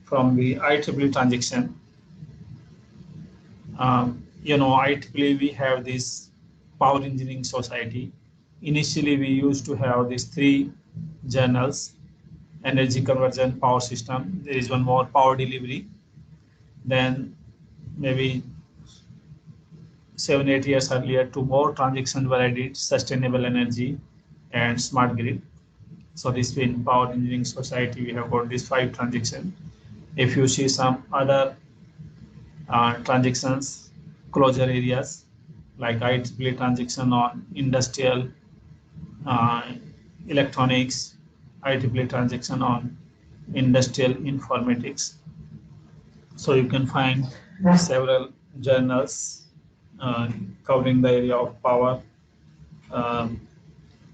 from the IEEE transaction, IEEE, we have this Power Engineering Society. Initially, we used to have these 3 journals: energy conversion, power system. There is one more, power delivery. Then maybe 7-8 years earlier, 2 more transactions were added: sustainable energy and smart grid. So this being Power Engineering Society, we have got these 5 transactions. If you see some other transactions, closure areas like IEEE transaction on industrial electronics, IEEE transaction on industrial informatics. So you can find several journals covering the area of power,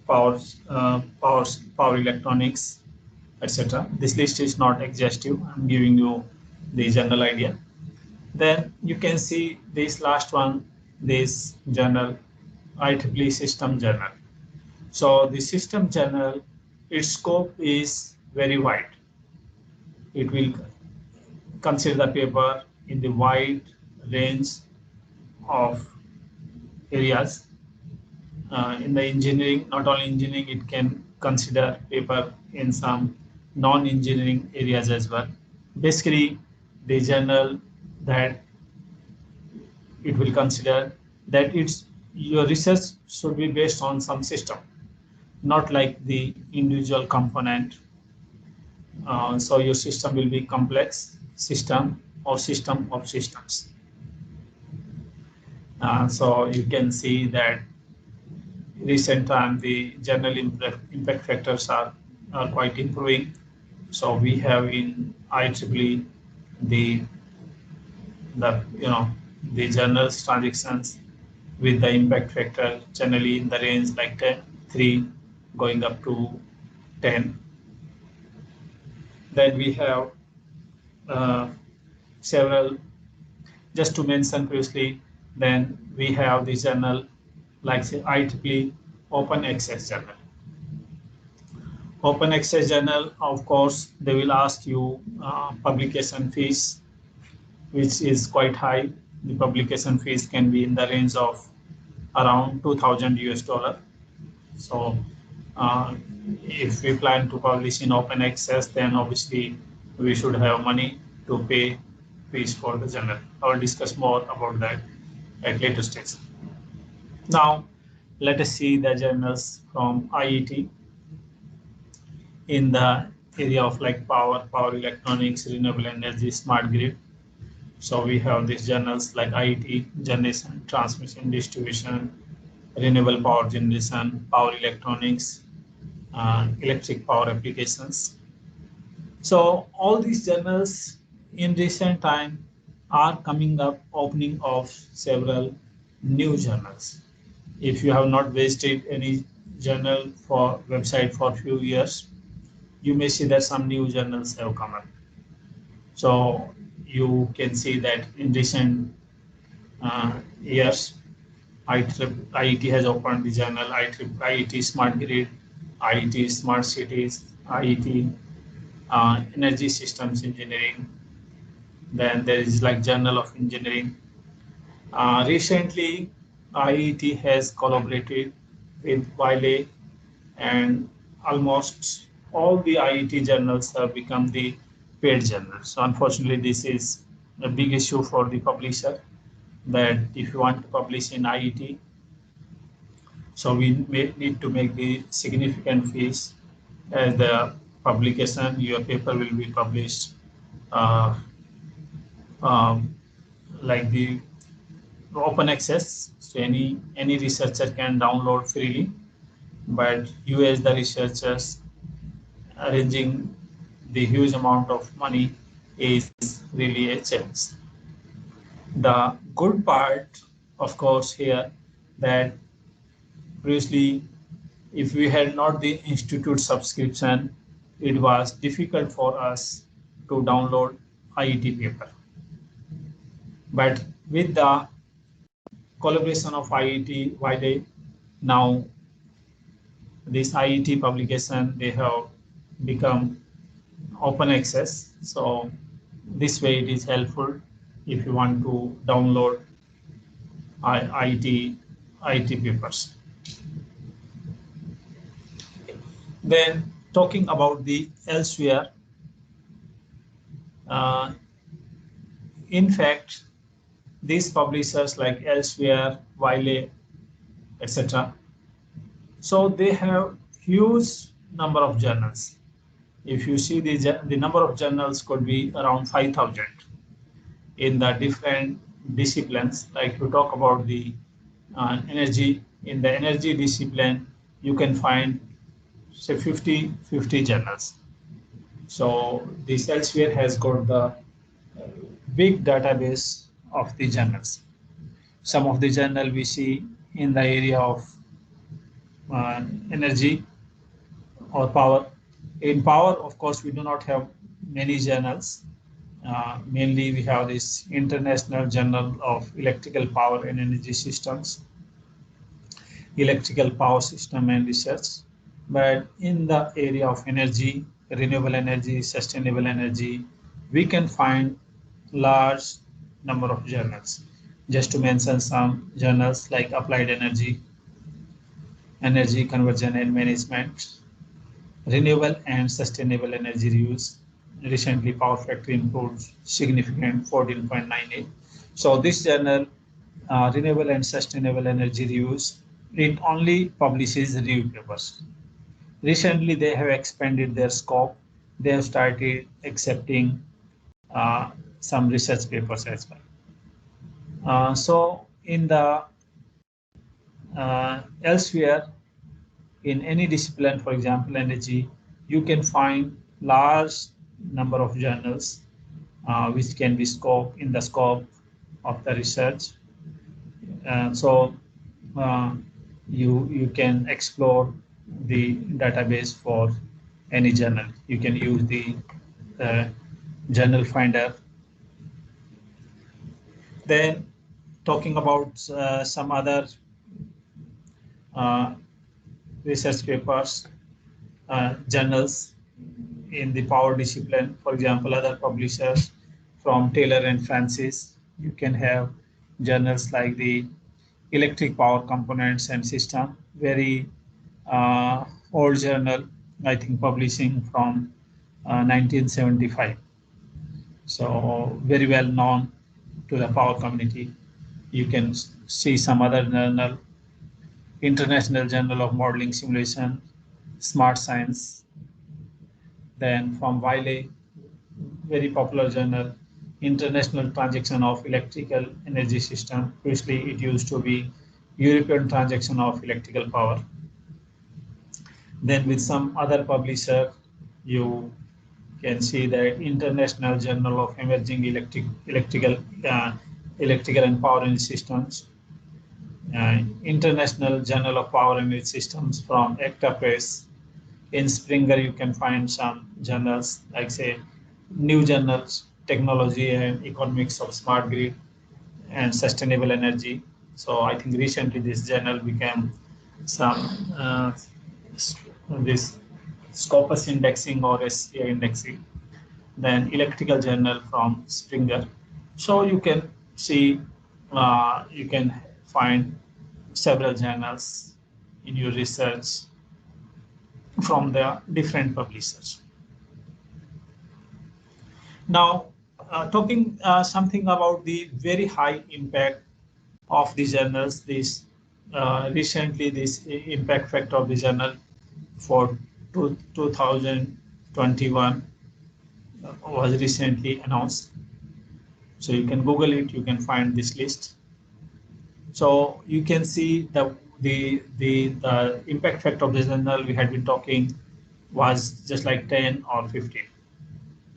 power electronics, etc. This list is not exhaustive. I'm giving you the general idea. Then you can see this last one, this journal, IEEE System Journal. So the System Journal, its scope is very wide. It will consider the paper in the wide range of areas. In the engineering, not only engineering, it can consider paper in some non-engineering areas as well. Basically, the journal that it will consider that your research should be based on some system, not like the individual component. So your system will be complex system or system of systems. So you can see that recent time the general impact factors are quite improving. So we have in IEEE the journals transactions with the impact factor generally in the range like 3 going up to 10. Then we have several, just to mention previously, then we have the journal like say IEEE Open Access Journal. Open Access Journal, of course, they will ask you publication fees, which is quite high. The publication fees can be in the range of around $2,000. So if we plan to publish in open access, then obviously we should have money to pay fees for the journal. I will discuss more about that at later stage. Now, let us see the journals from IET in the area of like power electronics, renewable energy, smart grid. So we have these journals like IET, generation, transmission, distribution, renewable power generation, power electronics, electric power applications. So all these journals in recent time are coming up, opening of several new journals. If you have not visited any journal for website for few years, you may see that some new journals have come up. So you can see that in recent years, IET has opened the journal IET Smart Grid, IET Smart Cities, IET Energy Systems Engineering. Then there is like Journal of Engineering. Recently, IET has collaborated with Wiley, and almost all the IET journals have become the paid journals. So unfortunately, this is a big issue for the publisher, that if you want to publish in IET, so we may need to make the significant fees as the publication, your paper will be published uh, um, like the open access. So any researcher can download freely, but you as the researchers arranging the huge amount of money is really a challenge. The good part, of course, here that previously, if we had not the institute subscription, it was difficult for us to download IET paper. But with the collaboration of IET, Wiley, now this IET publication, they have become open access. So this way it is helpful if you want to download IET papers. Then talking about the elsewhere, uh, in fact, these publishers like Elsewhere, Wiley, etc. So they have huge number of journals. If you see the number of journals could be around 5,000 in the different disciplines. Like you talk about the energy, in the energy discipline, you can find say 50 journals. So this Elsewhere has got the big database of the journals. Some of the journal we see in the area of energy or power. In power, of course, we do not have many journals. Mainly, we have this International Journal of Electrical Power and Energy Systems, Electrical Power System and Research. But in the area of energy, renewable energy, sustainable energy, we can find large number of journals. Just to mention some journals like Applied Energy, Energy Conversion and Management, Renewable and Sustainable Energy Reuse. Recently, Power Factor improved significant 14.98. So this journal, Renewable and Sustainable Energy Reuse, it only publishes review papers. Recently, they have expanded their scope. They have started accepting some research papers as well. So in the elsewhere, in any discipline, for example, energy, you can find large number of journals which can be in the scope of the research. So you can explore the database for any journal. You can use the journal finder. Then talking about some other research papers, journals in the power discipline, for example, other publishers from Taylor and Francis. You can have journals like the Electric Power Components and System, very old journal, I think publishing from 1975. So very well known to the power community. You can see some other journal, International Journal of Modeling Simulation, Smart Science. Then from Wiley, very popular journal, International Transaction of Electrical Energy System. Previously, it used to be European Transaction of Electrical Power. Then with some other publisher, you can see that International Journal of Emerging Electrical and Power Energy Systems, International Journal of Power Energy Systems from ECTA Press. In Springer, you can find some journals like say new journals, Technology and Economics of Smart Grid and Sustainable Energy. So I think recently this journal became some this Scopus indexing or SCI indexing. Then Electrical Journal from Springer. So you can see, you can find several journals in your research from the different publishers. Now, talking something about the very high impact of the journals, this recently this impact factor of the journal for 2021 was recently announced. So you can Google it, you can find this list. So you can see the impact factor of the journal we had been talking was just like 10 or 15.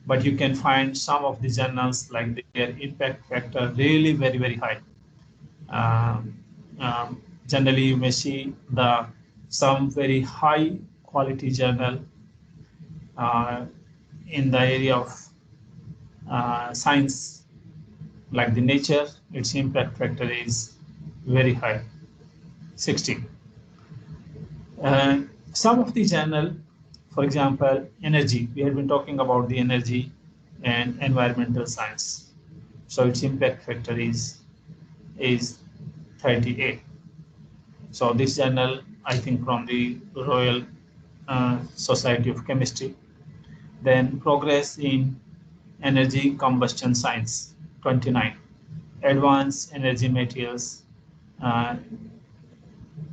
But you can find some of the journals like their impact factor really very, very high. Generally, you may see some very high quality journal in the area of science, like the Nature, its impact factor is very high, 16. Some of the journal, for example, energy, we have been talking about the energy and environmental science. So its impact factor is 38. So this journal, I think from the Royal Society of Chemistry. Then Progress in Energy Combustion Science, 29. Advanced Energy Materials,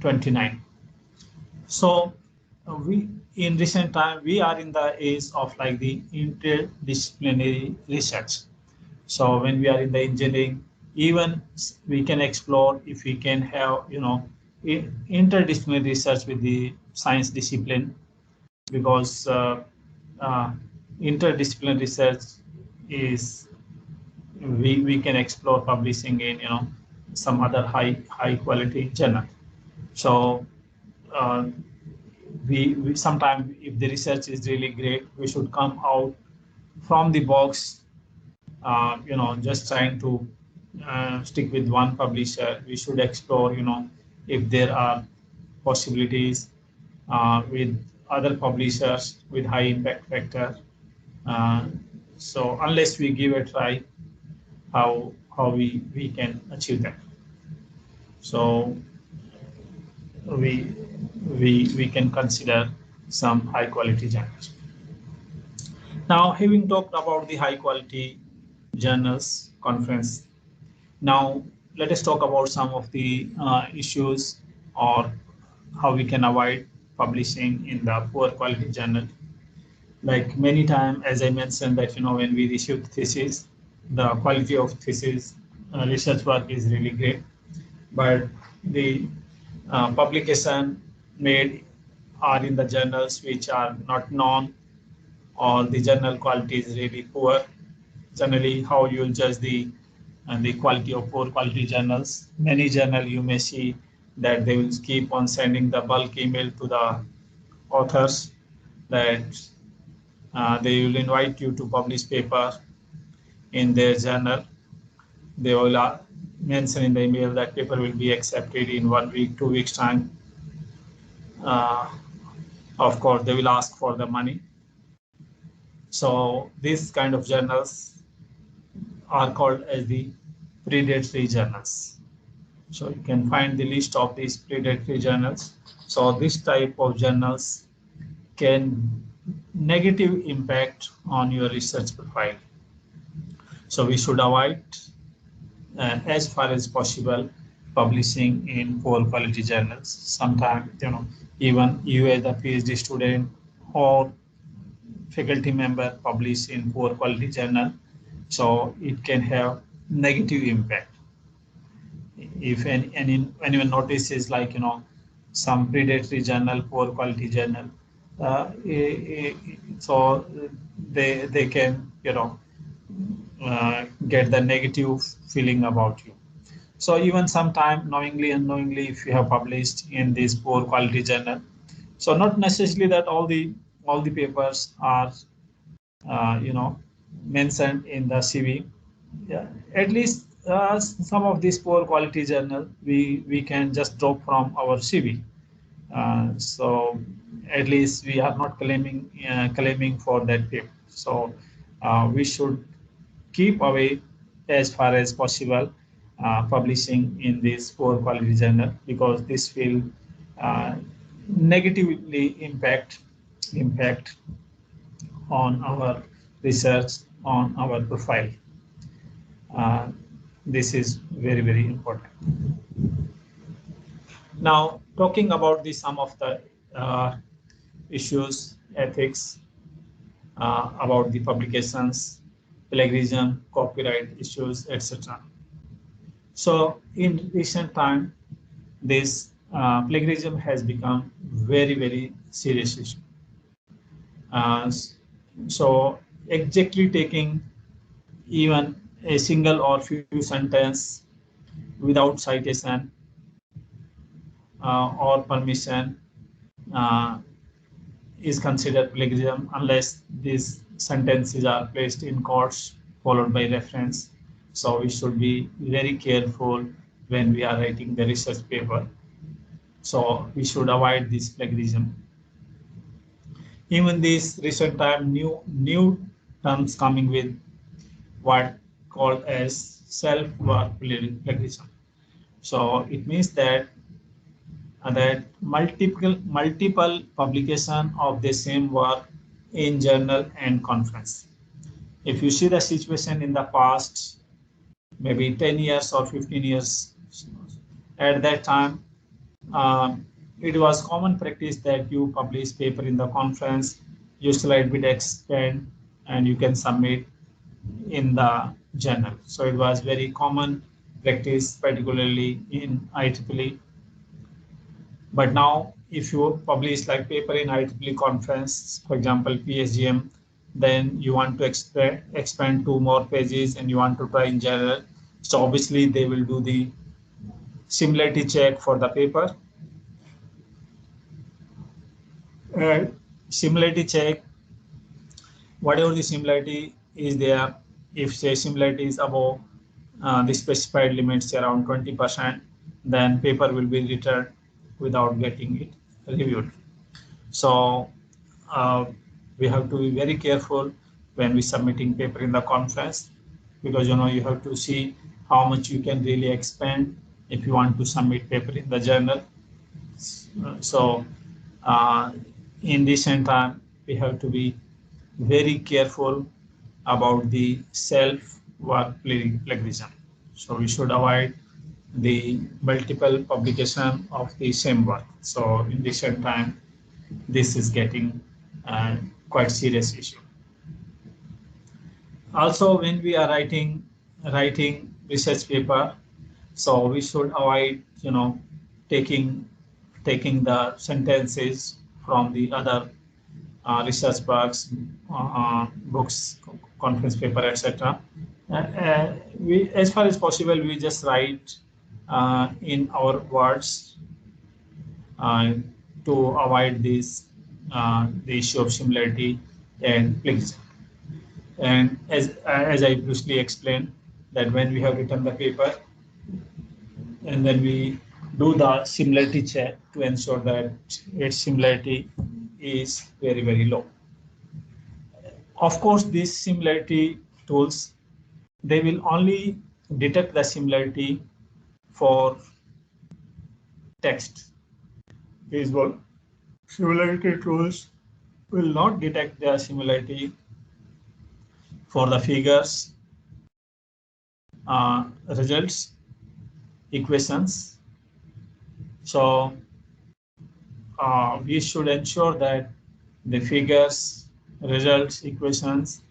29. So we in recent time we are in the age of like the interdisciplinary research. So when we are in the engineering, even we can explore if we can have interdisciplinary research with the science discipline, because interdisciplinary research is we can explore publishing in some other high quality journal. So we sometimes, if the research is really great, we should come out from the box, just trying to stick with one publisher. We should explore if there are possibilities with other publishers with high impact factor. So unless we give a try, how we can achieve that. So we can consider some high quality journals. Now, having talked about the high quality journals conference, now let us talk about some of the issues or how we can avoid publishing in the poor quality journal. Like many times, as I mentioned, that when we receive thesis, the quality of thesis research work is really great, but the publication made are in the journals which are not known, or the journal quality is really poor. Generally, how you will judge the quality of poor quality journals? Many journal you may see that they will keep on sending the bulk email to the authors that they will invite you to publish paper in their journal. They will mention in the email that paper will be accepted in 1 week, 2 weeks time. Of course, they will ask for the money. So these kind of journals are called as the predatory journals. So you can find the list of these predatory journals. So this type of journals can negative impact on your research profile. So we should avoid as far as possible publishing in poor quality journals. Sometimes even you as a PhD student or faculty member publish in poor quality journal. So it can have negative impact. If anyone notices, like, some predatory journal, poor quality journal, so they can, get the negative feeling about you. So even sometime knowingly, unknowingly, if you have published in this poor quality journal, so not necessarily that all the papers are mentioned in the CV. Yeah, at least some of these poor quality journal we can just drop from our CV. So at least we are not claiming for that paper. So we should keep away as far as possible publishing in this poor quality journal, because this will uh, negatively impact on our research, on our profile. Uh, this is very, very important. Now, talking about some of the issues, ethics, about the publications, plagiarism, copyright issues, etc. So, in recent time, this plagiarism has become very, very serious issue. Uh, so, exactly taking even a single or few sentence without citation or permission uh, is considered plagiarism, unless these sentences are placed in quotes followed by reference. So we should be very careful when we are writing the research paper. So we should avoid this plagiarism. Even this recent time, new terms coming with what called as self-work plagiarism. So it means that multiple publication of the same work in journal and conference. If you see the situation in the past, maybe 10 years or 15 years, at that time, it was common practice that you publish paper in the conference, you slide with expand, and you can submit in the journal. So it was very common practice, particularly in IEEE. But now, if you publish like paper in IEEE conference, for example, PSGM, then you want to expand 2 more pages and you want to try in general. So obviously they will do the similarity check for the paper. Similarity check, whatever the similarity is there, if say similarity is above the specified limits around 20%, then paper will be returned without getting it reviewed. So uh, we have to be very careful when we submitting paper in the conference, because you have to see how much you can really expand if you want to submit paper in the journal. So in recent time, we have to be very careful about the self-work plagiarism. So we should avoid the multiple publication of the same work. So in recent time, this is getting quite serious issue. Also, when we are writing research paper, so we should avoid taking the sentences from the other research books, conference paper, etc. We, as far as possible, we just write in our words uh, to avoid this the issue of similarity and plagiarism. And as I previously explained, that when we have written the paper and then we do the similarity check to ensure that its similarity is very, very low. Of course, these similarity tools, they will only detect the similarity for text. These similarity tools will not detect the similarity for the figures, results, equations. So we should ensure that the figures, results, equations,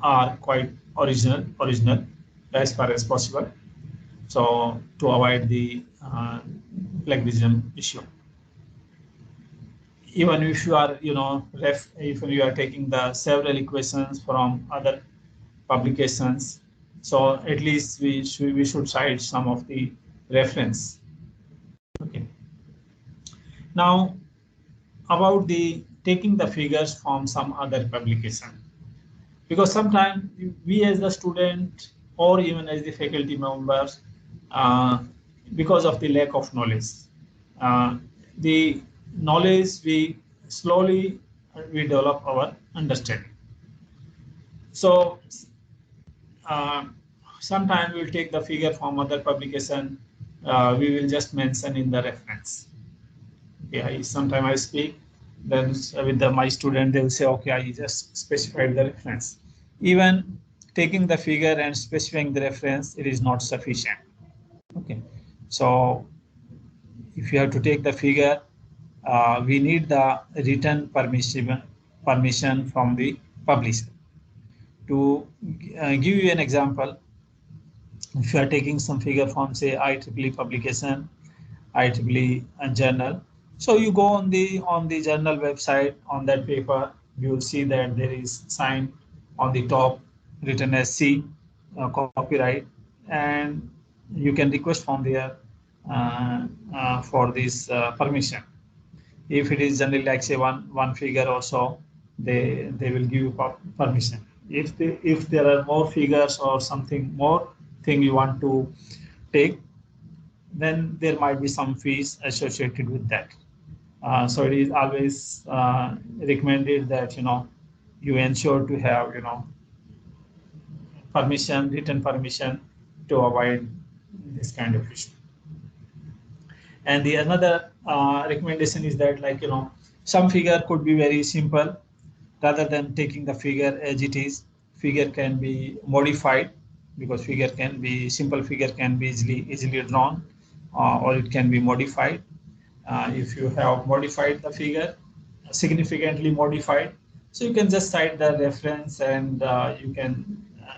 are quite original as far as possible. So to avoid the plagiarism issue. Even if you are, if you are taking the several equations from other publications, so at least we should cite some of the reference. Okay. Now, about the taking the figures from some other publication, because sometimes we as the student or even as the faculty members, because of the lack of knowledge, the knowledge we slowly we develop our understanding. So sometimes we'll take the figure from other publication, we will just mention in the reference. Yeah, sometimes I speak, then with my student, they will say, okay, I just specified the reference. Even taking the figure and specifying the reference, it is not sufficient. Okay, so if you have to take the figure, we need the written permission from the publisher. To give you an example, if you are taking some figure from, say, IEEE publication, IEEE journal, so you go on the journal website, on that paper, you will see that there is sign on the top written as C, copyright, and you can request from there for this permission. If it is generally like say one figure or so, they will give you permission. If there are more figures or something more thing you want to take, then there might be some fees associated with that. So it is always recommended that you ensure to have permission, written permission, to avoid this kind of issue. And the another recommendation is that, like some figure could be very simple. Rather than taking the figure as it is, figure can be modified, because simple figure can be easily drawn, or it can be modified. If you have modified the figure, significantly modified, so you can just cite the reference, and you can,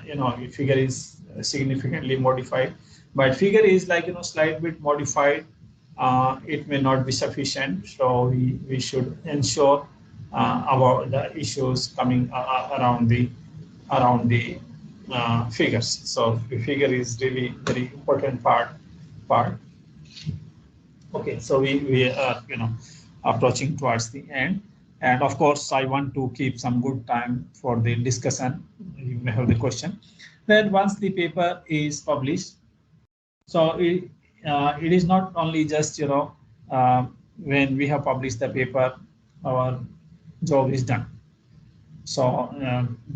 your figure is significantly modified. But figure is like slight bit modified, it may not be sufficient. So we should ensure about the issues coming around the figures. So the figure is really very important part. Okay, so we are approaching towards the end, and of course I want to keep some good time for the discussion. You may have the question. Then once the paper is published, so it is not only just when we have published the paper, our job is done. So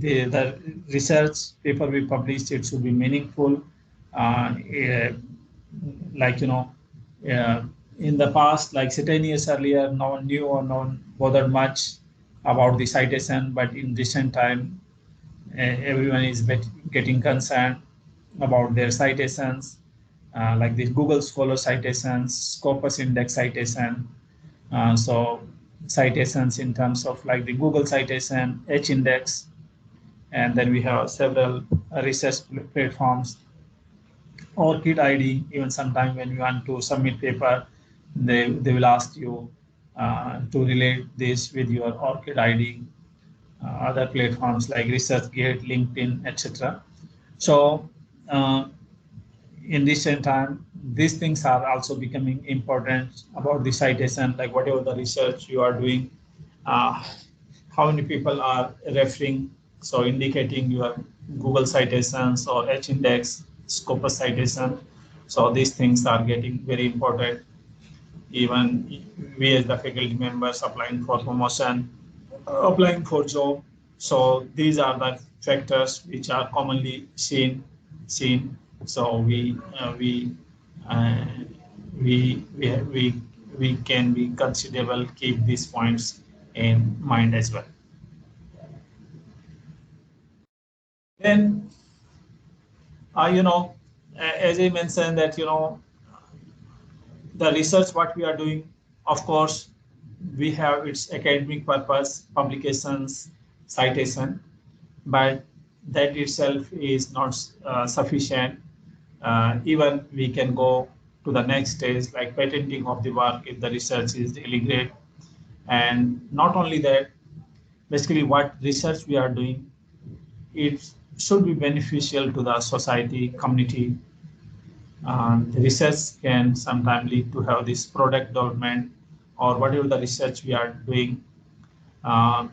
the research paper we published, it should be meaningful. Like in the past, like say 10 years earlier, no one knew or no one bothered much about the citation, but in recent time, everyone is getting concerned about their citations, like the Google Scholar citations, Scopus Index citation. So citations in terms of like the Google citation, H-index, and then we have several research platforms, ORCID ID. Even sometime when you want to submit paper, they will ask you to relate this with your ORCID ID. Other platforms like ResearchGate, LinkedIn, etc. So in recent time, these things are also becoming important about the citation, like whatever the research you are doing, how many people are referring, so indicating your Google citations or H-index, Scopus citation. So these things are getting very important. Even we as the faculty members applying for promotion, applying for job. So these are the factors which are commonly seen. So we can be considerable, keep these points in mind as well. Then as I mentioned that the research what we are doing, of course we have its academic purpose, publications, citation, but that itself is not sufficient. Even we can go to the next stage, like patenting of the work, if the research is really great. And not only that, basically what research we are doing, it should be beneficial to the society, community. The research can sometimes lead to have this product development or whatever the research we are doing, uh,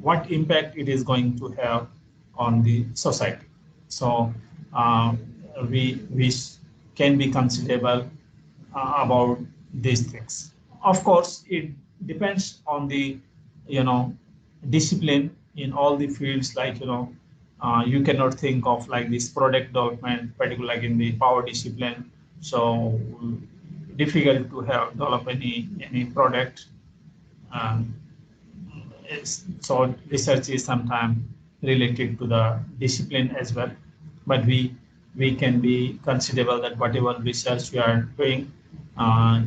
what impact it is going to have on the society. So uh, we can be considerable about these things. Of course, it depends on the discipline in all the fields. Like you cannot think of like this product development, particularly like in the power discipline. So difficult to have develop any product. Um, so research is sometimes related to the discipline as well, but we can be considerable that whatever research we are doing, uh,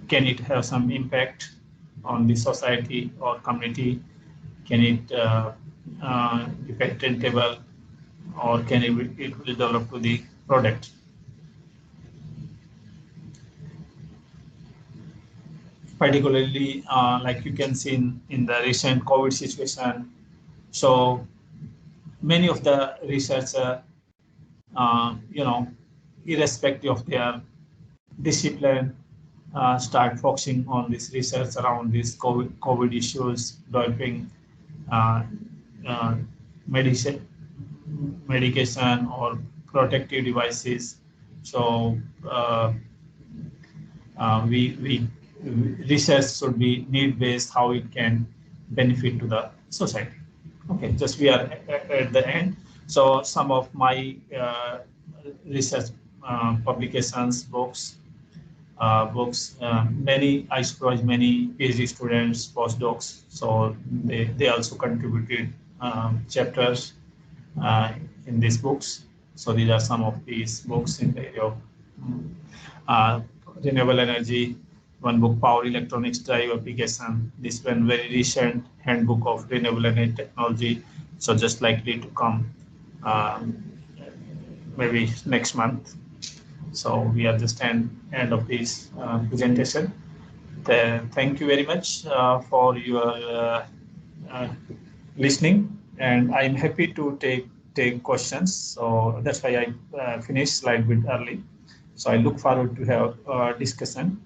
can it have some impact on the society or community? Can it be patentable, or can it will develop to the product? Particularly, like you can see in the recent COVID situation, so many of the researchers, irrespective of their discipline, start focusing on this research around these COVID issues, developing uh, uh, medicine, medication or protective devices. So we research should be need-based, how it can benefit to the society. Okay, just we are at the end. So some of my research publications, books, many, I supervise many PhD students, postdocs, so they also contributed chapters in these books. So these are some of these books in the area of renewable energy. One book, Power Electronics Drive Application. This one very recent handbook of renewable energy technology. So just likely to come maybe next month. So we are just end of this presentation. Thank you very much for your listening, and I'm happy to take questions. So that's why I finished slide bit early. So I look forward to have discussion.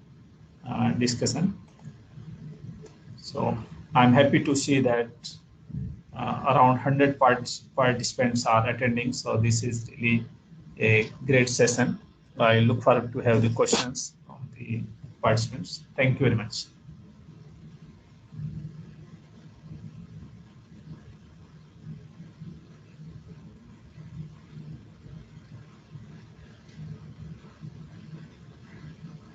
So I'm happy to see that around 100 participants are attending. So this is really a great session. I look forward to have the questions from the participants. Thank you very much.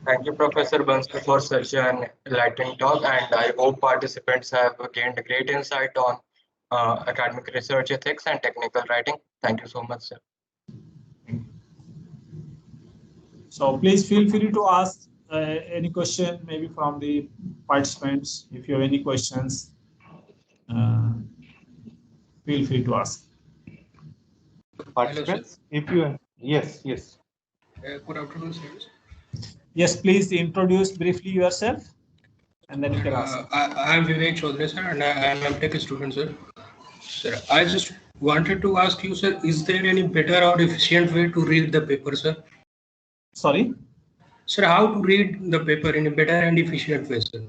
Thank you, Professor Bansal, for such an enlightening talk, and I hope participants have gained great insight on academic research ethics and technical writing. Thank you so much, sir. So please feel free to ask any question, maybe from the participants. If you have any questions, feel free to ask. Participants, if you yes. Good afternoon, sir. Yes, please introduce briefly yourself, and then you can ask. I am Vivek Chaudhary, sir, and I am a tech student, sir. Sir, I just wanted to ask you, sir, is there any better or efficient way to read the paper, sir? Sorry? Sir, how to read the paper in a better and efficient way, sir?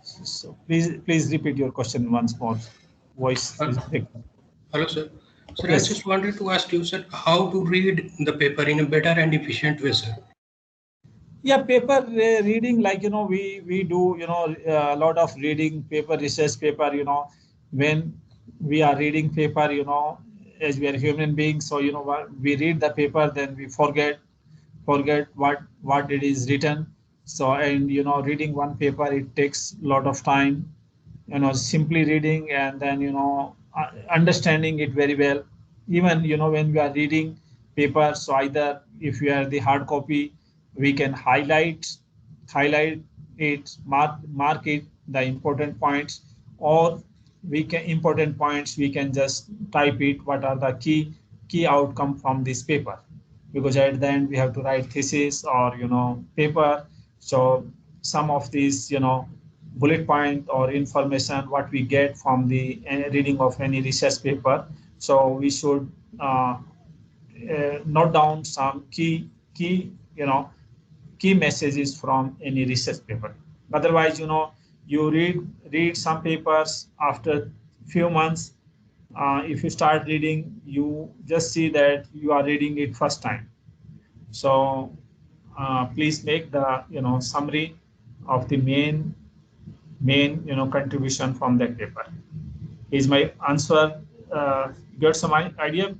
So please repeat your question once more. Voice is breaking. Hello, sir. Sir, Yes. I just wanted to ask you, sir, how to read the paper in a better and efficient way, sir? Yeah, paper reading, like, we do, a lot of reading, paper research paper, when we are reading paper, as we are human beings, so, we read the paper, then we forget what it is written. So, and, reading one paper, it takes a lot of time, simply reading and then, understanding it very well. Even, when we are reading paper, so either if you are the hard copy, we can highlight it, mark it, the important points, or we can just type it, what are the key outcome from this paper, because at the end we have to write thesis or paper. So some of these bullet point or information what we get from the reading of any research paper, so we should note down some key key messages from any research paper. Otherwise, you read some papers after few months. If you start reading, you just see that you are reading it first time. So please make the summary of the main contribution from that paper. Is my answer got some idea?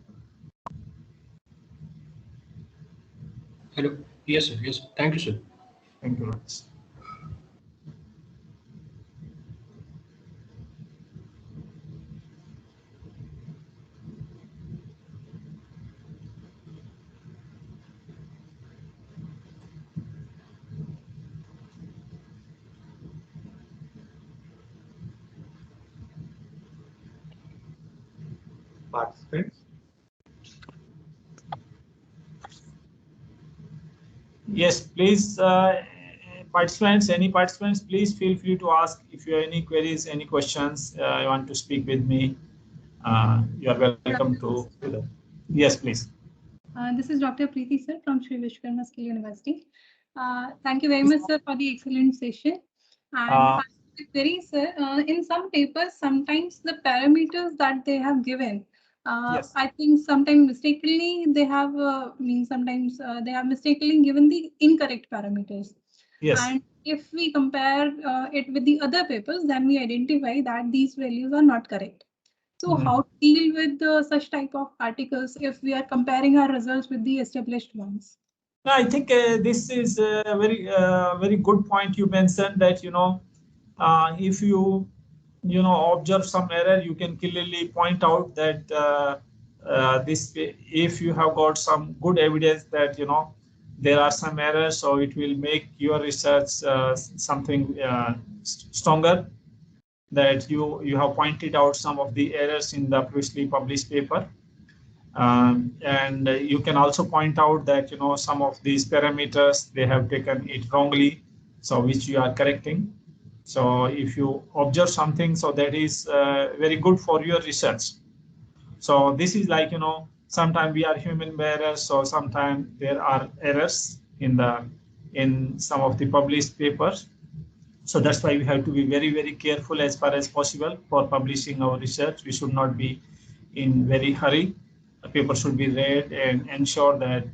Hello. Yes, sir. Yes. Thank you, sir. Thank you very much. Participants. Yes, please, any participants, please feel free to ask if you have any queries, any questions, you want to speak with me. You are welcome to. Yes, please. This is Dr. Preeti, sir, from Sri Vishwakarma Skill University. Thank you very much, sir, for the excellent session. And query, sir, in some papers, sometimes the parameters that they have given, Yes. I think sometimes mistakenly they have they have mistakenly given the incorrect parameters. Yes. And if we compare it with the other papers, then we identify that these values are not correct. So how to deal with such type of articles if we are comparing our results with the established ones? I think this is a very good point you mentioned, that if you observe some error, you can clearly point out that this, if you have got some good evidence that there are some errors, so it will make your research something stronger, that you have pointed out some of the errors in the previously published paper. And you can also point out that some of these parameters they have taken it wrongly, so which you are correcting. So if you observe something, so that is very good for your research. So this is like sometimes we are human errors, so sometimes there are errors in some of the published papers. So that's why we have to be very careful as far as possible for publishing our research. We should not be in very hurry. The paper should be read and ensure that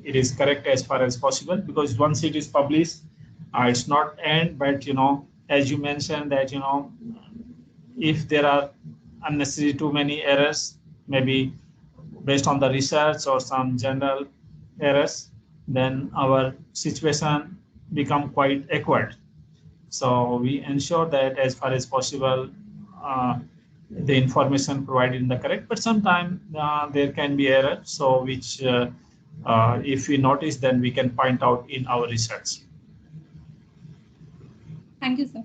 it is correct as far as possible, because once it is published, it's not end, but as you mentioned that if there are unnecessary too many errors, maybe based on the research or some general errors, then our situation become quite awkward. So we ensure that as far as possible, the information provided in the correct, but sometimes there can be error, so which if we notice, then we can point out in our research. Thank you, sir.